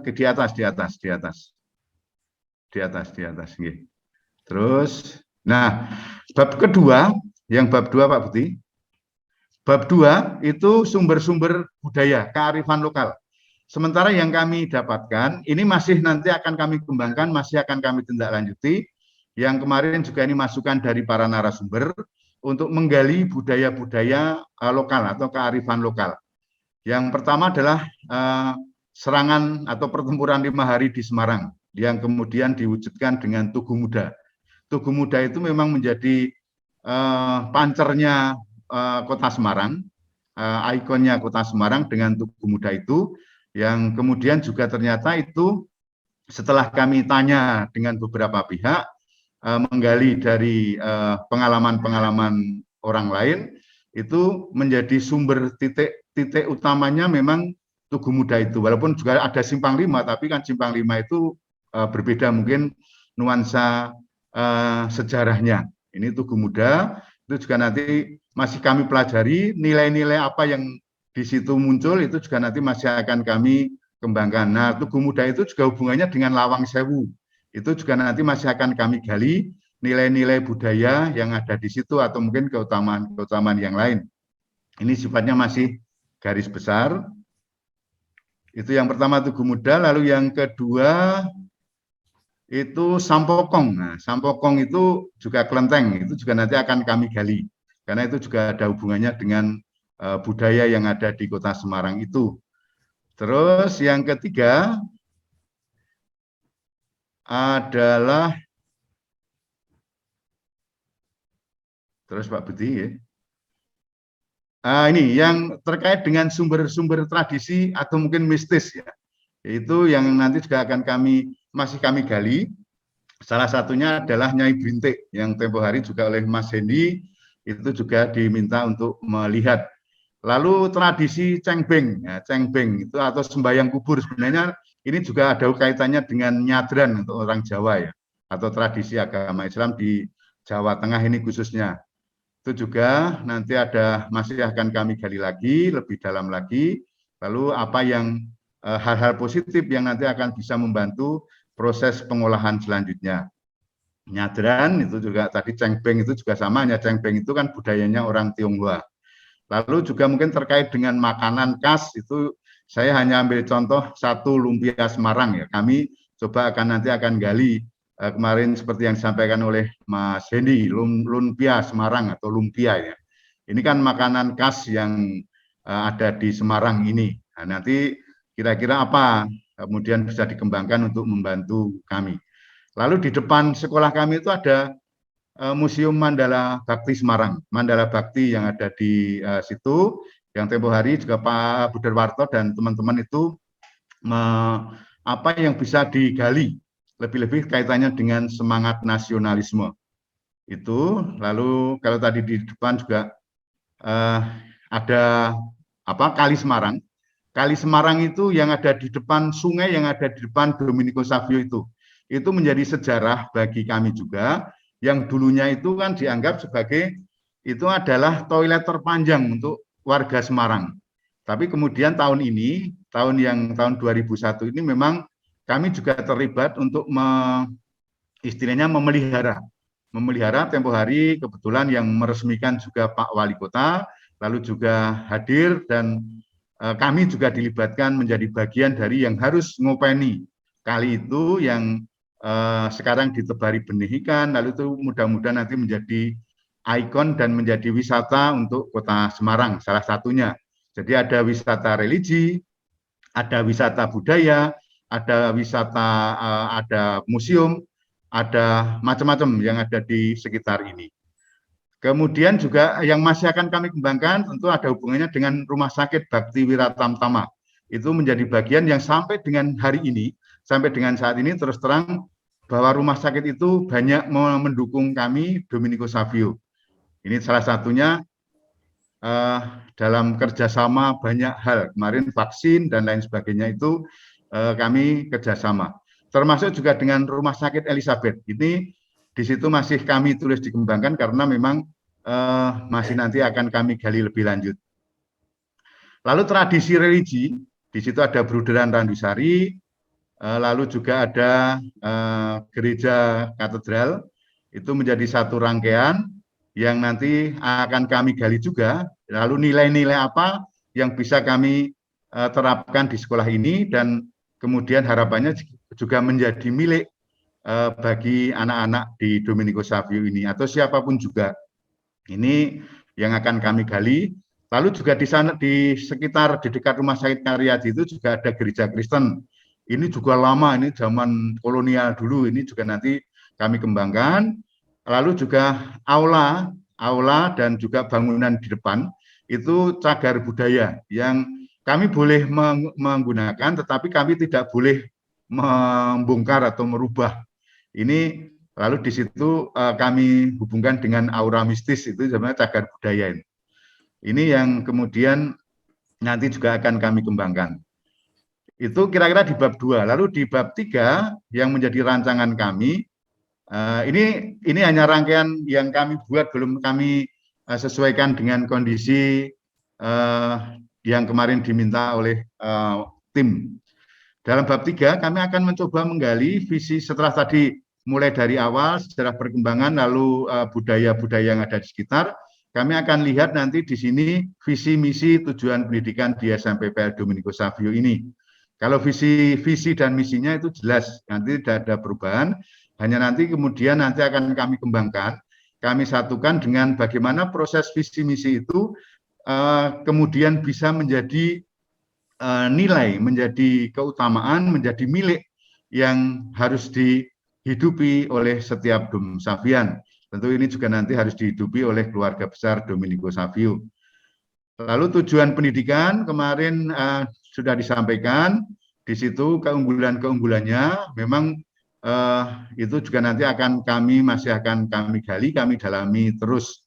Di atas. Terus, nah bab kedua, yang bab 2 Pak Budi. Bab 2 itu sumber-sumber budaya, kearifan lokal. Sementara yang kami dapatkan, ini masih nanti akan kami kembangkan, masih akan kami tindak lanjuti. Yang kemarin juga ini masukan dari para narasumber untuk menggali budaya-budaya lokal atau kearifan lokal. Yang pertama adalah serangan atau pertempuran 5 hari di Semarang, yang kemudian diwujudkan dengan Tugu Muda. Tugu Muda itu memang menjadi pancernya Kota Semarang, ikonnya Kota Semarang dengan Tugu Muda itu, yang kemudian juga ternyata itu setelah kami tanya dengan beberapa pihak, menggali dari pengalaman-pengalaman orang lain, itu menjadi sumber titik utamanya memang Tugu Muda itu. Walaupun juga ada Simpang 5, tapi kan Simpang 5 itu berbeda mungkin nuansa sejarahnya. Ini Tugu Muda, itu juga nanti masih kami pelajari, nilai-nilai apa yang di situ muncul, itu juga nanti masih akan kami kembangkan. Nah, Tugu Muda itu juga hubungannya dengan Lawang Sewu. Itu juga nanti masih akan kami gali nilai-nilai budaya yang ada di situ atau mungkin keutamaan yang lain. Ini sifatnya masih garis besar. Itu yang pertama Tugu Muda, lalu yang kedua itu Sampokong. Nah, Sampokong itu juga kelenteng, itu juga nanti akan kami gali. Karena itu juga ada hubungannya dengan budaya yang ada di Kota Semarang itu. Terus yang ketiga adalah terus Pak Budi ya. Ini yang terkait dengan sumber-sumber tradisi atau mungkin mistis ya. Itu yang nanti juga akan masih kami gali. Salah satunya adalah Nyai Brintik yang tempo hari juga oleh Mas Hendy itu juga diminta untuk melihat. Lalu tradisi cengbeng, ya, cengbeng itu atau sembahyang kubur, sebenarnya ini juga ada kaitannya dengan nyadran untuk orang Jawa ya, atau tradisi agama Islam di Jawa Tengah ini khususnya. Itu juga nanti masih akan kami gali lagi, lebih dalam lagi. Lalu apa yang hal-hal positif yang nanti akan bisa membantu proses pengolahan selanjutnya. Nyadran itu juga tadi cengpeng itu juga sama, hanya cengpeng itu kan budayanya orang Tionghoa. Lalu juga mungkin terkait dengan makanan khas itu saya hanya ambil contoh satu lumpia Semarang ya. Kami coba nanti akan gali kemarin seperti yang disampaikan oleh Mas Hendy, lumpia Semarang atau lumpia ya. Ini kan makanan khas yang ada di Semarang ini. Nah, nanti kira-kira apa kemudian bisa dikembangkan untuk membantu kami. Lalu di depan sekolah kami itu ada Museum Mandala Bakti Semarang, Mandala Bakti yang ada di situ, yang tempo hari juga Pak Budarwarto dan teman-teman itu apa yang bisa digali, lebih-lebih kaitannya dengan semangat nasionalisme. Itu, lalu kalau tadi di depan juga ada Kali Semarang. Kali Semarang itu yang ada di depan sungai yang ada di depan Domenico Savio itu menjadi sejarah bagi kami juga, yang dulunya itu kan dianggap sebagai itu adalah toilet terpanjang untuk warga Semarang. Tapi kemudian tahun 2001 ini memang kami juga terlibat untuk istilahnya memelihara tempo hari, kebetulan yang meresmikan juga Pak Wali Kota, lalu juga hadir dan kami juga dilibatkan menjadi bagian dari yang harus ngopeni kali itu yang sekarang ditebari benih ikan, lalu itu mudah-mudahan nanti menjadi ikon dan menjadi wisata untuk Kota Semarang, salah satunya. Jadi ada wisata religi, ada wisata budaya, ada wisata, ada museum, ada macam-macam yang ada di sekitar ini. Kemudian juga yang masih akan kami kembangkan tentu ada hubungannya dengan Rumah Sakit Bakti Wiratamtama. Itu menjadi bagian yang sampai dengan hari ini, sampai dengan saat ini terus terang bahwa rumah sakit itu banyak mendukung kami, Domenico Savio. Ini salah satunya dalam kerjasama banyak hal. Kemarin vaksin dan lain sebagainya itu kami kerjasama. Termasuk juga dengan Rumah Sakit Elizabeth. Ini di situ masih kami tulis dikembangkan karena memang masih nanti akan kami gali lebih lanjut. Lalu tradisi religi, di situ ada Bruderan Randusari, lalu juga ada gereja katedral, itu menjadi satu rangkaian yang nanti akan kami gali juga, lalu nilai-nilai apa yang bisa kami terapkan di sekolah ini, dan kemudian harapannya juga menjadi milik bagi anak-anak di Domenico Savio ini, atau siapapun juga. Ini yang akan kami gali. Lalu juga di sana, di sekitar, di dekat Rumah Sakit Karyadi itu juga ada gereja Kristen. Ini juga lama, ini zaman kolonial dulu, ini juga nanti kami kembangkan. Lalu juga aula dan juga bangunan di depan, itu cagar budaya yang kami boleh menggunakan, tetapi kami tidak boleh membongkar atau merubah. Ini lalu di situ kami hubungkan dengan aura mistis, itu sebenarnya cagar budaya ini. Ini yang kemudian nanti juga akan kami kembangkan. Itu kira-kira di bab 2. Lalu di bab 3 yang menjadi rancangan kami, ini hanya rangkaian yang kami buat, belum kami sesuaikan dengan kondisi yang kemarin diminta oleh tim. Dalam bab 3 kami akan mencoba menggali visi setelah tadi mulai dari awal sejarah perkembangan, lalu budaya-budaya yang ada di sekitar. Kami akan lihat nanti di sini visi misi tujuan pendidikan di SMP PL Domenico Savio ini. Kalau visi dan misinya itu jelas, nanti tidak ada perubahan, hanya nanti kemudian nanti akan kami kembangkan, kami satukan dengan bagaimana proses visi misi itu kemudian bisa menjadi nilai, menjadi keutamaan, menjadi milik yang harus dihidupi oleh setiap Dom Savian. Tentu ini juga nanti harus dihidupi oleh keluarga besar Domenico Savio. Lalu tujuan pendidikan kemarin sudah disampaikan, di situ keunggulan-keunggulannya memang itu juga nanti masih akan kami gali, kami dalami terus,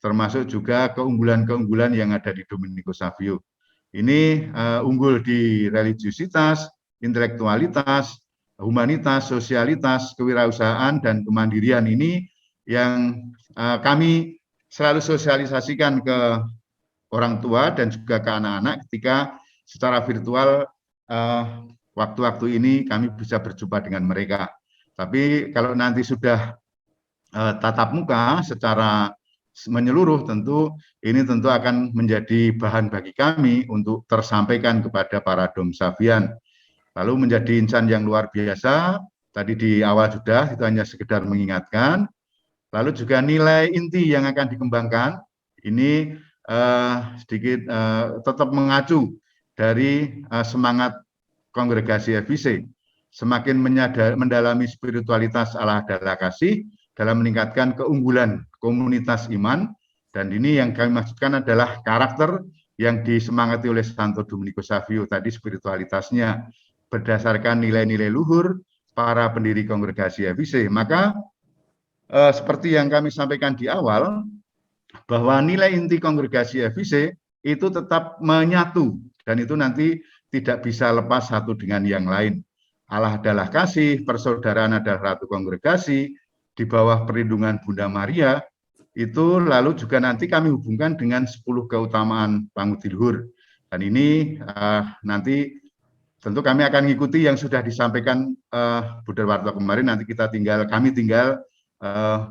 termasuk juga keunggulan-keunggulan yang ada di Domenico Savio. Ini unggul di religiusitas, intelektualitas, humanitas, sosialitas, kewirausahaan, dan kemandirian. Ini yang kami selalu sosialisasikan ke orang tua dan juga ke anak-anak ketika secara virtual waktu-waktu ini kami bisa berjumpa dengan mereka. Tapi kalau nanti sudah tatap muka secara menyeluruh, tentu ini tentu akan menjadi bahan bagi kami untuk tersampaikan kepada para domsavian. Lalu menjadi insan yang luar biasa, tadi di awal sudah, itu hanya sekedar mengingatkan. Lalu juga nilai inti yang akan dikembangkan, ini sedikit tetap mengacu dari semangat kongregasi FIC, semakin mendalami spiritualitas Allah adalah kasih, dalam meningkatkan keunggulan komunitas iman, dan ini yang kami maksudkan adalah karakter yang disemangati oleh Santo Dominikus Savio tadi, spiritualitasnya berdasarkan nilai-nilai luhur para pendiri kongregasi FIC. Maka seperti yang kami sampaikan di awal, bahwa nilai inti kongregasi FIC itu tetap menyatu, dan itu nanti tidak bisa lepas satu dengan yang lain. Allah adalah kasih, persaudaraan adalah ratu kongregasi, di bawah perlindungan Bunda Maria, itu lalu juga nanti kami hubungkan dengan 10 keutamaan pangudi luhur. Dan ini nanti tentu kami akan mengikuti yang sudah disampaikan Budha Warto kemarin, nanti kami tinggal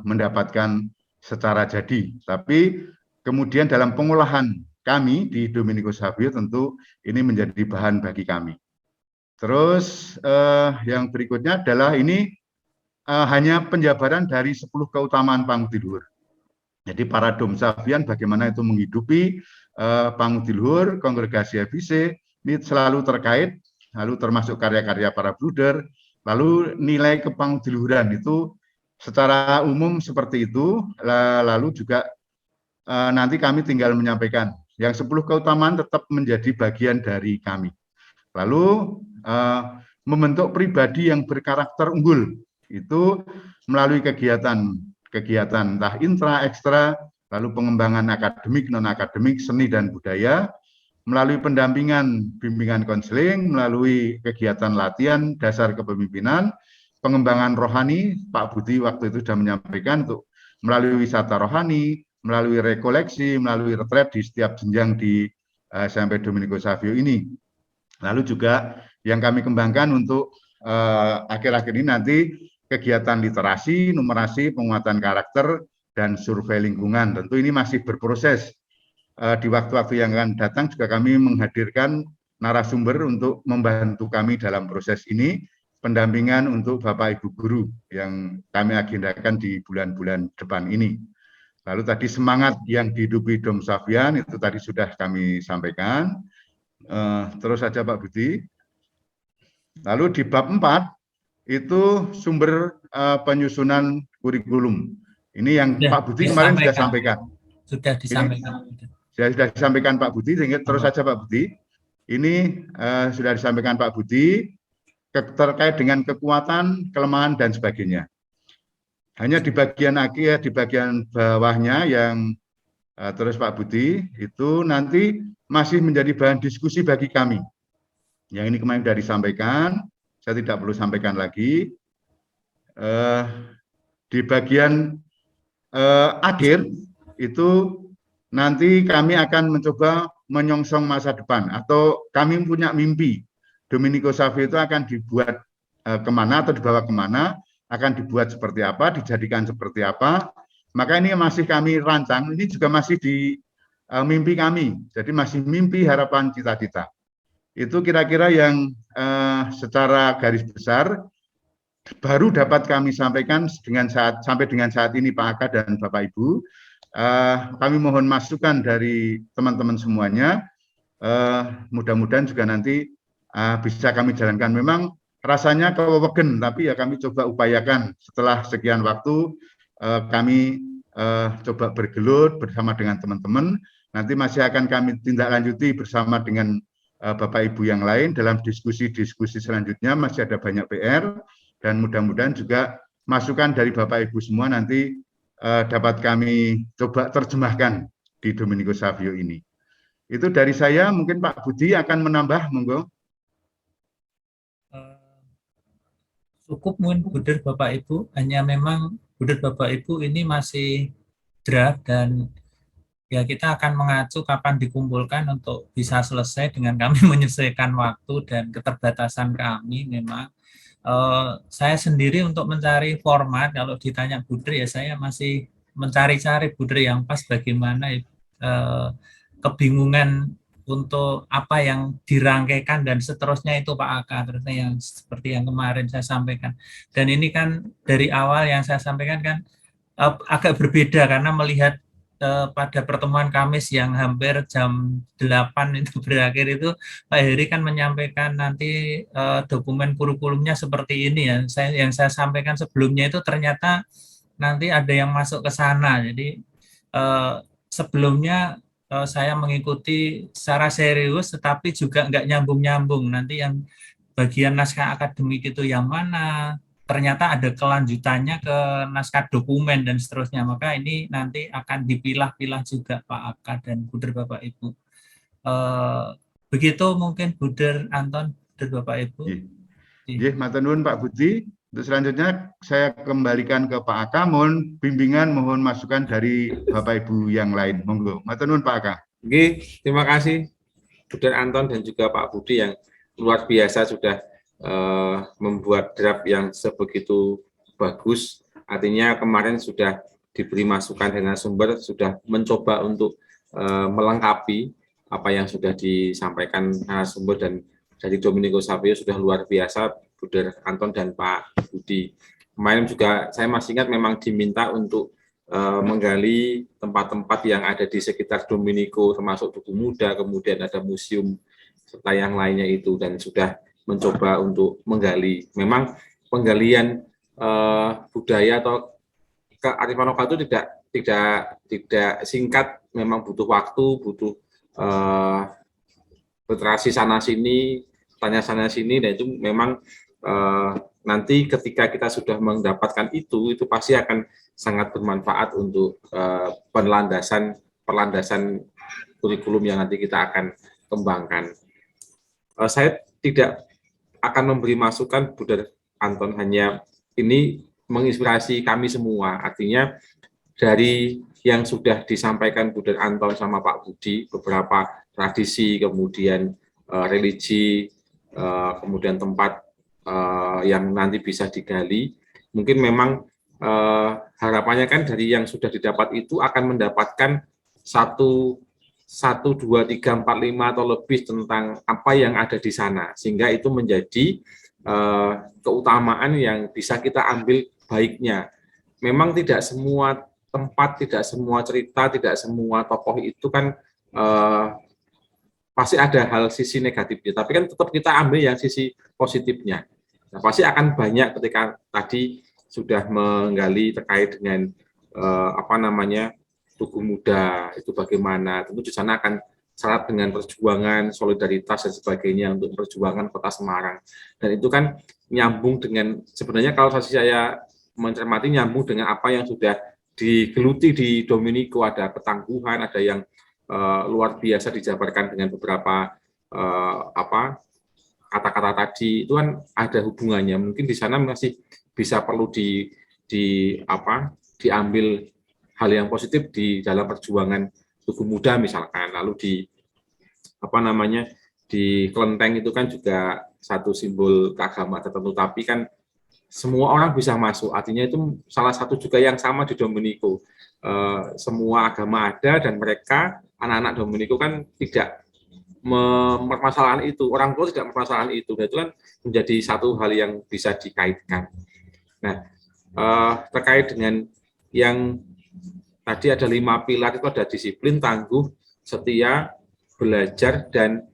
mendapatkan secara jadi. Tapi kemudian dalam pengolahan kami di Dominikus Savio tentu ini menjadi bahan bagi kami. Terus yang berikutnya adalah ini hanya penjabaran dari 10 keutamaan pangudi luhur. Jadi para domsavian bagaimana itu menghidupi pangudi luhur, kongregasi FIC, ini selalu terkait, lalu termasuk karya-karya para bruder, lalu nilai kepangudiluhuran itu secara umum seperti itu, lalu juga nanti kami tinggal menyampaikan. Yang 10 keutamaan tetap menjadi bagian dari kami. Lalu membentuk pribadi yang berkarakter unggul, itu melalui kegiatan entah intra, ekstra, lalu pengembangan akademik, non-akademik, seni dan budaya, melalui pendampingan, bimbingan konseling, melalui kegiatan latihan, dasar kepemimpinan, pengembangan rohani, Pak Budi waktu itu sudah menyampaikan, untuk melalui wisata rohani, melalui rekoleksi, melalui retret di setiap jenjang di SMP Dominikus Savio ini. Lalu juga yang kami kembangkan untuk akhir-akhir ini nanti kegiatan literasi, numerasi, penguatan karakter, dan survei lingkungan. Tentu ini masih berproses. Di waktu-waktu yang akan datang juga kami menghadirkan narasumber untuk membantu kami dalam proses ini, pendampingan untuk Bapak Ibu Guru yang kami agendakan di bulan-bulan depan ini. Lalu tadi semangat yang dihidupi domsavian itu tadi sudah kami sampaikan. Terus saja Pak Budi. Lalu di bab 4 itu sumber penyusunan kurikulum. Ini yang Pak Budi kemarin sudah sampaikan. Sudah disampaikan. Sudah disampaikan Pak Budi, sehingga terus saja Pak Budi. Ini sudah disampaikan Pak Budi terkait dengan kekuatan, kelemahan dan sebagainya. Hanya di bagian akhir, di bagian bawahnya yang terus Pak Budi itu nanti masih menjadi bahan diskusi bagi kami. Yang ini kemarin sudah disampaikan, saya tidak perlu sampaikan lagi. Di bagian akhir itu nanti kami akan mencoba menyongsong masa depan, atau kami punya mimpi Dominikus Savio itu akan dibuat kemana atau dibawa kemana, akan dibuat seperti apa, dijadikan seperti apa. Maka ini masih kami rancang, ini juga masih di mimpi kami, jadi masih mimpi, harapan, cita-cita. Itu kira-kira yang secara garis besar baru dapat kami sampaikan sampai dengan saat ini Pak Aka dan Bapak Ibu. Kami mohon masukan dari teman-teman semuanya. Mudah-mudahan juga nanti bisa kami jalankan. Memang rasanya kewewegen, tapi ya kami coba upayakan setelah sekian waktu kami coba bergelut bersama dengan teman-teman. Nanti masih akan kami tindak lanjuti bersama dengan Bapak Ibu yang lain dalam diskusi-diskusi selanjutnya. Masih ada banyak PR, dan mudah-mudahan juga masukan dari Bapak Ibu semua nanti dapat kami coba terjemahkan di Dominikus Savio ini. Itu dari saya, mungkin Pak Budi akan menambah, monggo. Cukup mungkin Buder Bapak Ibu, hanya memang Buder Bapak Ibu ini masih draft dan ya kita akan mengacu kapan dikumpulkan untuk bisa selesai dengan kami menyesuaikan waktu dan keterbatasan kami memang. Saya sendiri untuk mencari format, kalau ditanya Budri ya saya masih mencari-cari Budri yang pas bagaimana kebingungan untuk apa yang dirangkaikan dan seterusnya itu Pak Aka, terusnya yang seperti yang kemarin saya sampaikan. Dan ini kan dari awal yang saya sampaikan kan agak berbeda karena melihat pada pertemuan Kamis yang hampir jam 8 itu berakhir itu Pak Heri kan menyampaikan nanti dokumen kurikulumnya seperti ini ya. Yang saya sampaikan sebelumnya itu ternyata nanti ada yang masuk ke sana. Jadi sebelumnya saya mengikuti secara serius tetapi juga nggak nyambung-nyambung. Nanti yang bagian naskah akademik itu yang mana, ternyata ada kelanjutannya ke naskah dokumen dan seterusnya. Maka ini nanti akan dipilah-pilah juga Pak Aka dan Buder Bapak Ibu. Begitu mungkin Buder Anton, Buder Bapak Ibu. Iya, matur nuwun Pak Budi. Untuk selanjutnya saya kembalikan ke Pak Aka, mohon bimbingan, mohon masukan dari Bapak Ibu yang lain. Monggo. Matur nuwun Pak Aka. Oke, terima kasih Buder Anton dan juga Pak Budi yang luar biasa sudah membuat draft yang sebegitu bagus. Artinya kemarin sudah diberi masukan dengan sumber, sudah mencoba untuk melengkapi apa yang sudah disampaikan narasumber, dan dari Domenico Savio sudah luar biasa Buder Anton dan Pak Budi. Kemarin juga saya masih ingat memang diminta untuk menggali tempat-tempat yang ada di sekitar Domenico, termasuk Tugu Muda, kemudian ada museum serta yang lainnya itu, dan sudah mencoba untuk menggali. Memang penggalian budaya atau kearifan lokal itu tidak singkat, memang butuh waktu, butuh literasi sana sini, tanya sana sini, dan itu memang nanti ketika kita sudah mendapatkan itu pasti akan sangat bermanfaat untuk perlandasan kurikulum yang nanti kita akan kembangkan. Saya tidak akan memberi masukan Buder Anton, hanya ini menginspirasi kami semua. Artinya dari yang sudah disampaikan Buder Anton sama Pak Budi, beberapa tradisi, kemudian religi, kemudian tempat yang nanti bisa digali, mungkin memang harapannya kan dari yang sudah didapat itu akan mendapatkan 1, 2, 3, 4, 5 atau lebih tentang apa yang ada di sana, sehingga itu menjadi keutamaan yang bisa kita ambil baiknya. Memang tidak semua tempat, tidak semua cerita, tidak semua tokoh itu kan pasti ada hal sisi negatifnya, tapi kan tetap kita ambil yang sisi positifnya. Nah, pasti akan banyak ketika tadi sudah menggali terkait dengan Tugu Muda itu bagaimana, tentu di sana akan syarat dengan perjuangan, solidaritas dan sebagainya untuk perjuangan Kota Semarang. Dan itu kan nyambung dengan, sebenarnya kalau saya mencermati, nyambung dengan apa yang sudah digeluti di Domenico, ada ketangguhan, ada yang luar biasa dijabarkan dengan beberapa kata-kata tadi, itu kan ada hubungannya. Mungkin di sana masih bisa perlu diambil hal yang positif di dalam perjuangan Tugu Muda misalkan, lalu di kelenteng itu kan juga satu simbol keagamaan tertentu, tapi kan semua orang bisa masuk, artinya itu salah satu juga yang sama di Domenico. Semua agama ada, dan mereka anak-anak Domenico kan tidak mempermasalahan itu, orang tua tidak mempermasalahan itu, dan itu kan menjadi satu hal yang bisa dikaitkan. Nah, terkait dengan yang tadi ada 5 pilar itu, ada disiplin, tangguh, setia, belajar, dan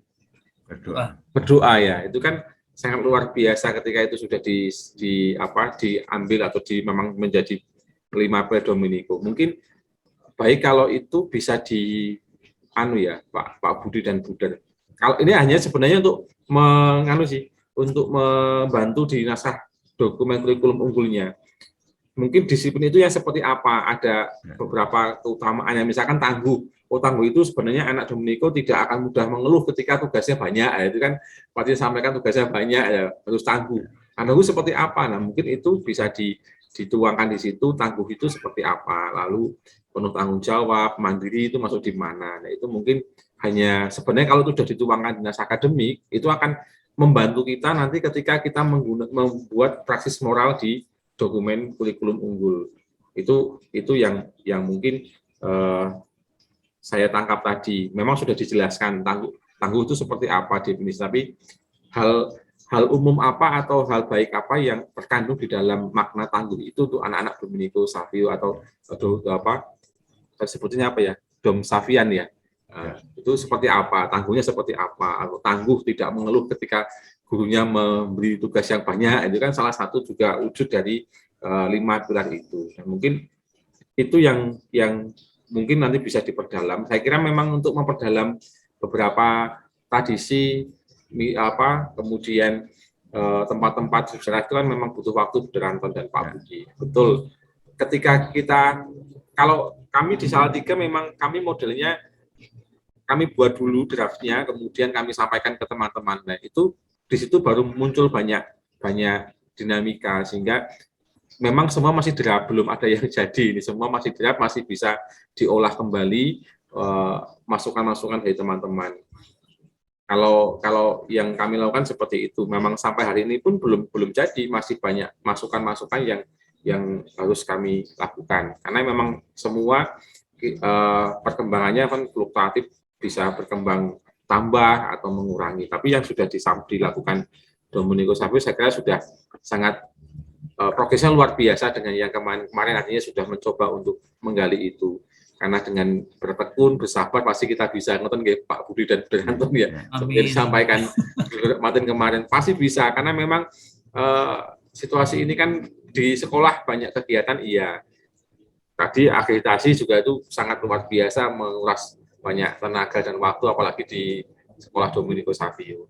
berdoa ya. Itu kan sangat luar biasa ketika itu sudah diambil atau memang menjadi 5 pilar Domenico. Mungkin baik kalau itu bisa Pak Budi dan Buder. Kalau ini hanya sebenarnya untuk untuk membantu di naskah dokumen kurikulum unggulnya. Mungkin disiplin itu yang seperti apa, ada beberapa keutamaannya, misalkan tangguh. Tangguh itu sebenarnya anak Domenico tidak akan mudah mengeluh ketika tugasnya banyak, ya, itu kan pasti sampaikan tugasnya banyak, ya, harus tangguh. Tangguh seperti apa? Nah, mungkin itu bisa dituangkan di situ, tangguh itu seperti apa. Lalu penuh tanggung jawab, mandiri itu masuk di mana. Nah, itu mungkin hanya sebenarnya kalau itu sudah dituangkan dinas akademik, itu akan membantu kita nanti ketika kita membuat praksis moral di dokumen kurikulum unggul. Itu yang mungkin saya tangkap tadi. Memang sudah dijelaskan tangguh itu seperti apa definisi, tapi hal umum apa atau hal baik apa yang terkandung di dalam makna tangguh itu untuk anak-anak Dominico Savio atau apa sebutnya apa ya, Dom Savian ya. Itu seperti apa, tangguhnya seperti apa, atau tangguh tidak mengeluh ketika gurunya memberi tugas yang banyak, itu kan salah satu juga wujud dari 5 pilar itu. Dan mungkin itu yang mungkin nanti bisa diperdalam. Saya kira memang untuk memperdalam beberapa tradisi kemudian tempat-tempat sejarah itu kan memang butuh waktu, Anton dan Pak Budi. Betul. Ketika kalau kami di Salatiga memang kami modelnya kami buat dulu draftnya, kemudian kami sampaikan ke teman-teman. Nah, itu di situ baru muncul banyak dinamika, sehingga memang semua masih draft, belum ada yang jadi. Ini semua masih draft, masih bisa diolah kembali masukan-masukan dari teman-teman. Kalau yang kami lakukan seperti itu, memang sampai hari ini pun belum jadi, masih banyak masukan-masukan yang harus kami lakukan. Karena memang semua perkembangannya kan fluktuatif, bisa berkembang tambah atau mengurangi. Tapi yang sudah dilakukan Dominico Savio saya kira sudah sangat progresnya luar biasa dengan yang kemarin artinya sudah mencoba untuk menggali itu. Karena dengan bertekun, bersabar pasti kita bisa nonton kayak Pak Budi dan Anton ya. Seperti disampaikan Martin kemarin pasti bisa, karena memang situasi ini kan di sekolah banyak kegiatan, iya. Tadi akreditasi juga itu sangat luar biasa, menguras banyak tenaga dan waktu, apalagi di sekolah Dominico Savio.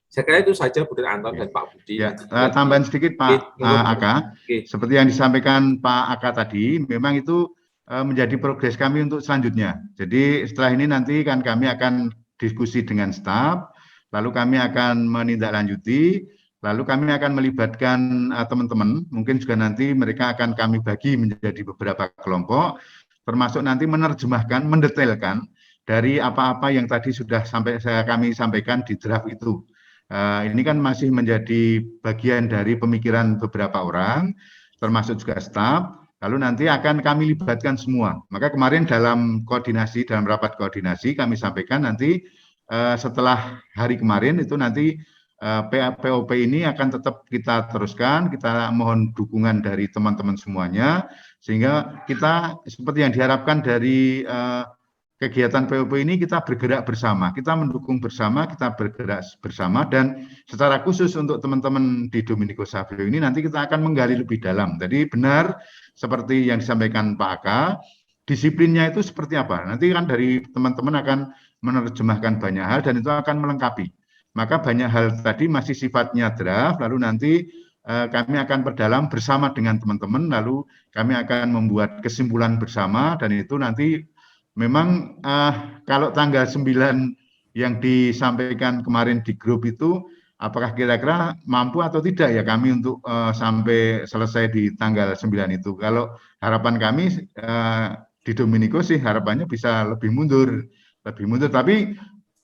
Saya kira itu saja, Bu Anton dan Pak Budi. Ya, tambahan sedikit Pak Aka. Seperti yang disampaikan Pak Aka tadi, memang itu menjadi progres kami untuk selanjutnya. Jadi setelah ini nanti kan kami akan diskusi dengan staf, lalu kami akan menindaklanjuti, lalu kami akan melibatkan teman-teman, mungkin juga nanti mereka akan kami bagi menjadi beberapa kelompok, termasuk nanti menerjemahkan, mendetailkan dari apa-apa yang tadi sudah kami sampaikan di draft itu. Ini kan masih menjadi bagian dari pemikiran beberapa orang, termasuk juga staf, lalu nanti akan kami libatkan semua. Maka kemarin dalam rapat koordinasi, kami sampaikan nanti setelah hari kemarin itu nanti POP ini akan tetap kita teruskan, kita mohon dukungan dari teman-teman semuanya, sehingga kita seperti yang diharapkan dari kegiatan POP ini kita bergerak bersama, kita mendukung bersama, kita bergerak bersama, dan secara khusus untuk teman-teman di Dominico Savio ini nanti kita akan menggali lebih dalam. Jadi benar seperti yang disampaikan Pak Aka, disiplinnya itu seperti apa? Nanti kan dari teman-teman akan menerjemahkan banyak hal dan itu akan melengkapi. Maka banyak hal tadi masih sifatnya draft, lalu nanti kami akan perdalam bersama dengan teman-teman, lalu kami akan membuat kesimpulan bersama, dan itu nanti memang kalau tanggal 9 yang disampaikan kemarin di grup itu, apakah kira-kira mampu atau tidak ya kami untuk sampai selesai di tanggal 9 itu. Kalau harapan kami di Dominico sih harapannya bisa lebih mundur, tapi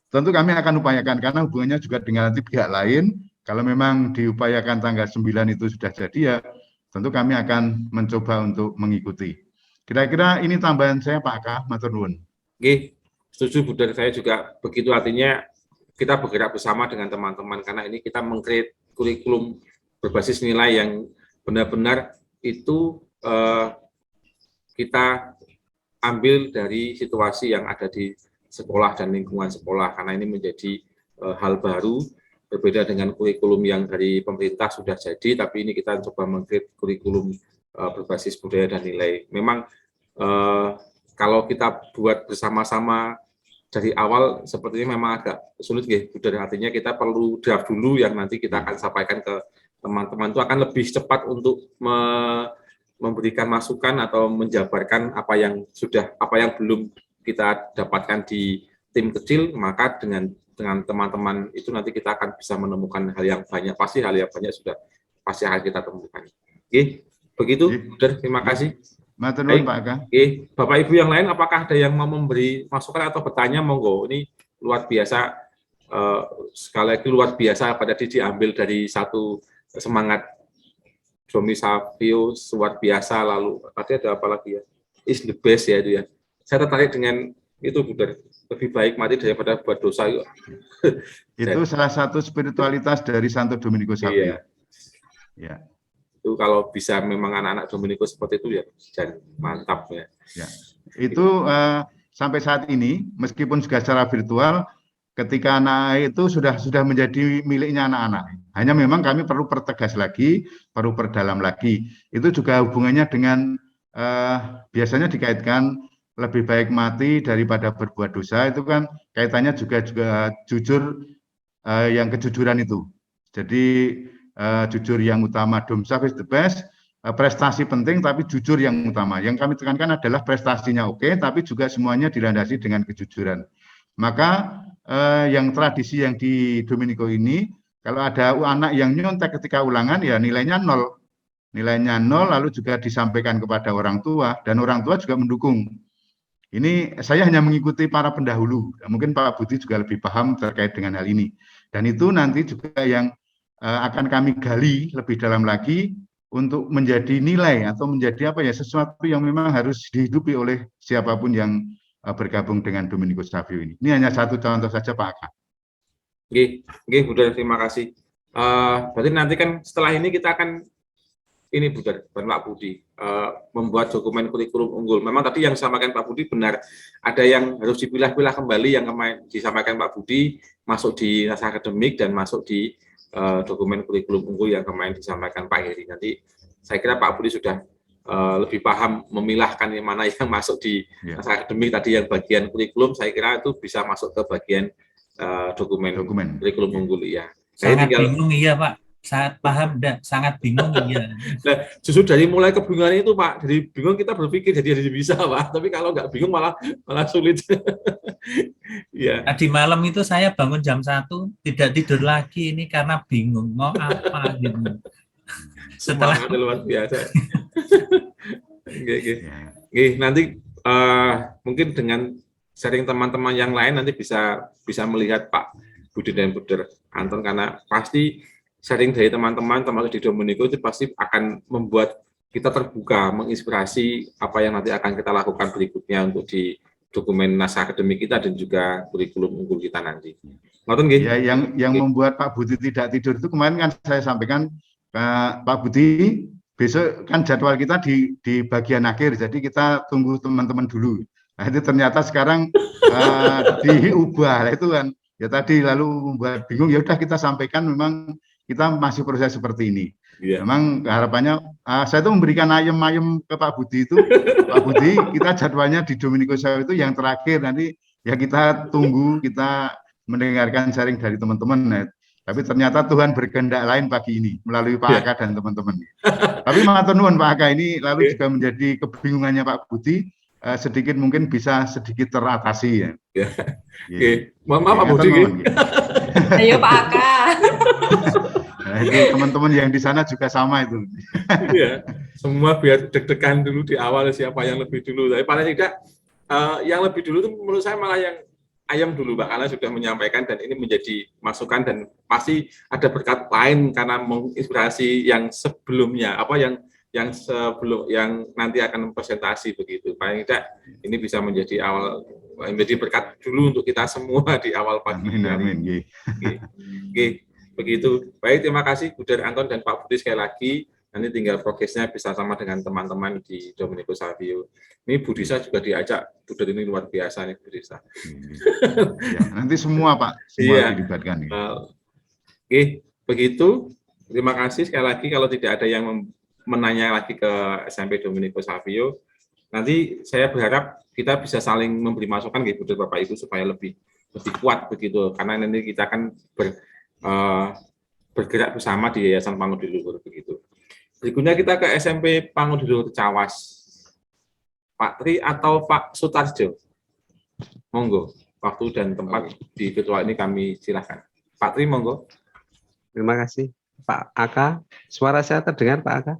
tentu kami akan upayakan, karena hubungannya juga dengan nanti pihak lain. Kalau memang diupayakan tanggal 9 itu sudah jadi, ya tentu kami akan mencoba untuk mengikuti. Kira-kira ini tambahan saya Pak Aka, matur nuwun. Oke, setuju Bu, dari saya juga begitu, artinya kita bergerak bersama dengan teman-teman, karena ini kita meng-create kurikulum berbasis nilai yang benar-benar itu kita ambil dari situasi yang ada di sekolah dan lingkungan sekolah, karena ini menjadi hal baru, berbeda dengan kurikulum yang dari pemerintah sudah jadi, tapi ini kita coba meng-create kurikulum berbasis budaya dan nilai. Memang kalau kita buat bersama-sama dari awal sepertinya memang agak sulit, artinya kita perlu draft dulu yang nanti kita akan sampaikan ke teman-teman, itu akan lebih cepat untuk memberikan masukan atau menjabarkan apa yang belum kita dapatkan di tim kecil, maka dengan teman-teman itu nanti kita akan bisa menemukan hal yang banyak, pasti hal yang banyak sudah pasti akan kita temukan. Oke, begitu, terima kasih. Matur nuwun Pak Aka. Oke, Bapak Ibu yang lain apakah ada yang mau memberi masukan atau bertanya, monggo. Ini luar biasa, sekali lagi luar biasa pada diambil dari satu semangat Domi Savio luar biasa, lalu tadi ada apa lagi ya, is the best ya itu ya. Saya tertarik dengan itu, Buder, lebih baik mati daripada buat dosa. Itu salah satu spiritualitas dari Santo Dominikus Savio. Iya. Ya. Itu kalau bisa memang anak-anak Dominikus seperti itu ya, dan mantap ya. Ya. Itu sampai saat ini meskipun juga secara virtual, ketika anak itu sudah menjadi miliknya anak-anak. Hanya memang kami perlu pertegas lagi, perlu perdalam lagi. Itu juga hubungannya dengan biasanya dikaitkan lebih baik mati daripada berbuat dosa, itu kan kaitannya juga jujur, yang kejujuran itu. Jadi jujur yang utama, dom service the best, prestasi penting tapi jujur yang utama. Yang kami tekankan adalah prestasinya oke, tapi juga semuanya dilandasi dengan kejujuran. Maka yang tradisi yang di Dominico ini, kalau ada anak yang nyontek ketika ulangan, ya nilainya 0. Nilainya 0, lalu juga disampaikan kepada orang tua, dan orang tua juga mendukung. Ini saya hanya mengikuti para pendahulu, mungkin Pak Budi juga lebih paham terkait dengan hal ini. Dan itu nanti juga yang akan kami gali lebih dalam lagi untuk menjadi nilai atau menjadi apa ya, sesuatu yang memang harus dihidupi oleh siapapun yang bergabung dengan Dominikus Savio ini. Ini hanya satu contoh saja Pak Aka. Oke, Buder, terima kasih. Berarti nanti kan setelah ini kita akan ini Buder dan Pak Budi membuat dokumen kurikulum unggul. Memang tadi yang disampaikan Pak Budi benar, ada yang harus dipilah-pilah kembali yang kemarin disampaikan Pak Budi, masuk di naskah akademik dan masuk di dokumen kurikulum unggul yang kemarin disampaikan Pak Heri. Nanti saya kira Pak Budi sudah lebih paham memilahkan yang mana yang masuk di naskah akademik, tadi yang bagian kurikulum saya kira itu bisa masuk ke bagian dokumen kurikulum unggul ya. Sangat bingung iya Pak, sangat paham dan sangat bingung iya. Nah, justru dari mulai kebingungan itu Pak, dari bingung kita berpikir jadi bisa Pak, tapi kalau nggak bingung malah sulit. Ya. Tadi malam itu saya bangun jam 1 tidak tidur lagi ini karena bingung mau apa gitu. Setelah luar biasa. Oke, nanti mungkin dengan sharing teman-teman yang lain nanti bisa melihat Pak Budi dan Buder Anton, karena pasti sharing dari teman-teman termasuk di Dominico itu pasti akan membuat kita terbuka, menginspirasi apa yang nanti akan kita lakukan berikutnya untuk di dokumen naskah akademik kita dan juga kurikulum unggul kita nanti. Ngoten nggih? Ya, yang membuat Pak Budi tidak tidur itu kemarin kan saya sampaikan Pak Budi, besok kan jadwal kita di bagian akhir, jadi kita tunggu teman-teman dulu. Nah itu ternyata sekarang diubah, itu kan ya tadi lalu membuat bingung. Ya udah kita sampaikan, memang kita masih proses seperti ini. Memang harapannya saya itu memberikan ayem-ayem ke Pak Budi itu, Pak Budi kita jadwalnya di Dominico Savio itu yang terakhir, nanti ya kita tunggu, kita mendengarkan sharing dari teman-teman. Nah, tapi ternyata Tuhan berkehendak lain pagi ini melalui Pak Aka dan teman-teman. Tapi matur nuwun Pak Aka, ini lalu juga menjadi kebingungannya Pak Budi, sedikit mungkin bisa sedikit teratasi ya. Oke, maaf Pak Budi. Ayo Pak Aka. Nah, itu teman-teman yang di sana juga sama itu. Iya, semua biar deg-degan dulu di awal siapa yang lebih dulu. Tapi paling tidak yang lebih dulu itu menurut saya malah yang ayam dulu Pak, karena sudah menyampaikan dan ini menjadi masukan dan pasti ada berkat lain karena menginspirasi yang sebelumnya, apa yang sebelum yang nanti akan presentasi begitu. Paling tidak ini bisa menjadi awal, menjadi berkat dulu untuk kita semua di awal pagi. Amin. Oke, begitu. Baik, terima kasih Buder Anton dan Pak Budi sekali lagi. Nanti tinggal progresnya bisa sama dengan teman-teman di Dominico Savio. Ini Bu Disa juga diajak, Buder ini luar biasa nih Bu Disa. Ya, nanti semua Pak, semua dilibatkan. Oke, begitu. Terima kasih sekali lagi. Kalau tidak ada yang menanya lagi ke SMP Dominico Savio, nanti saya berharap kita bisa saling memberi masukan gitu Bapak Ibu supaya lebih kuat begitu, karena nanti kita akan bergerak bersama di Yayasan Pangu di Luhur begitu. Berikutnya kita ke SMP Pangu di Luhur Cawas. Pak Tri atau Pak Sutarjo? Monggo, waktu dan tempat di virtual ini kami silakan. Pak Tri, monggo. Terima kasih Pak Aka. Suara saya terdengar Pak Aka?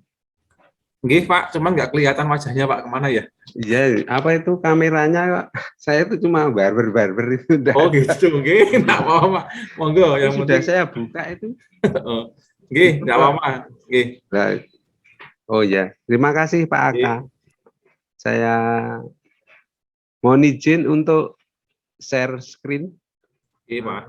Nggih, Pak, cuman nggak kelihatan wajahnya, Pak, kemana ya? Iya, apa itu kameranya? Saya itu cuma barber itu. Oh gitu, nggih, nggak apa-apa, Pak. Monggo, yang Sudah penting. saya buka itu. Oh, nggih, nggak apa-apa, nggih. Nah, oh ya, terima kasih Pak Aka. Nggih. Saya mohon izin untuk share screen. Nggih, Pak.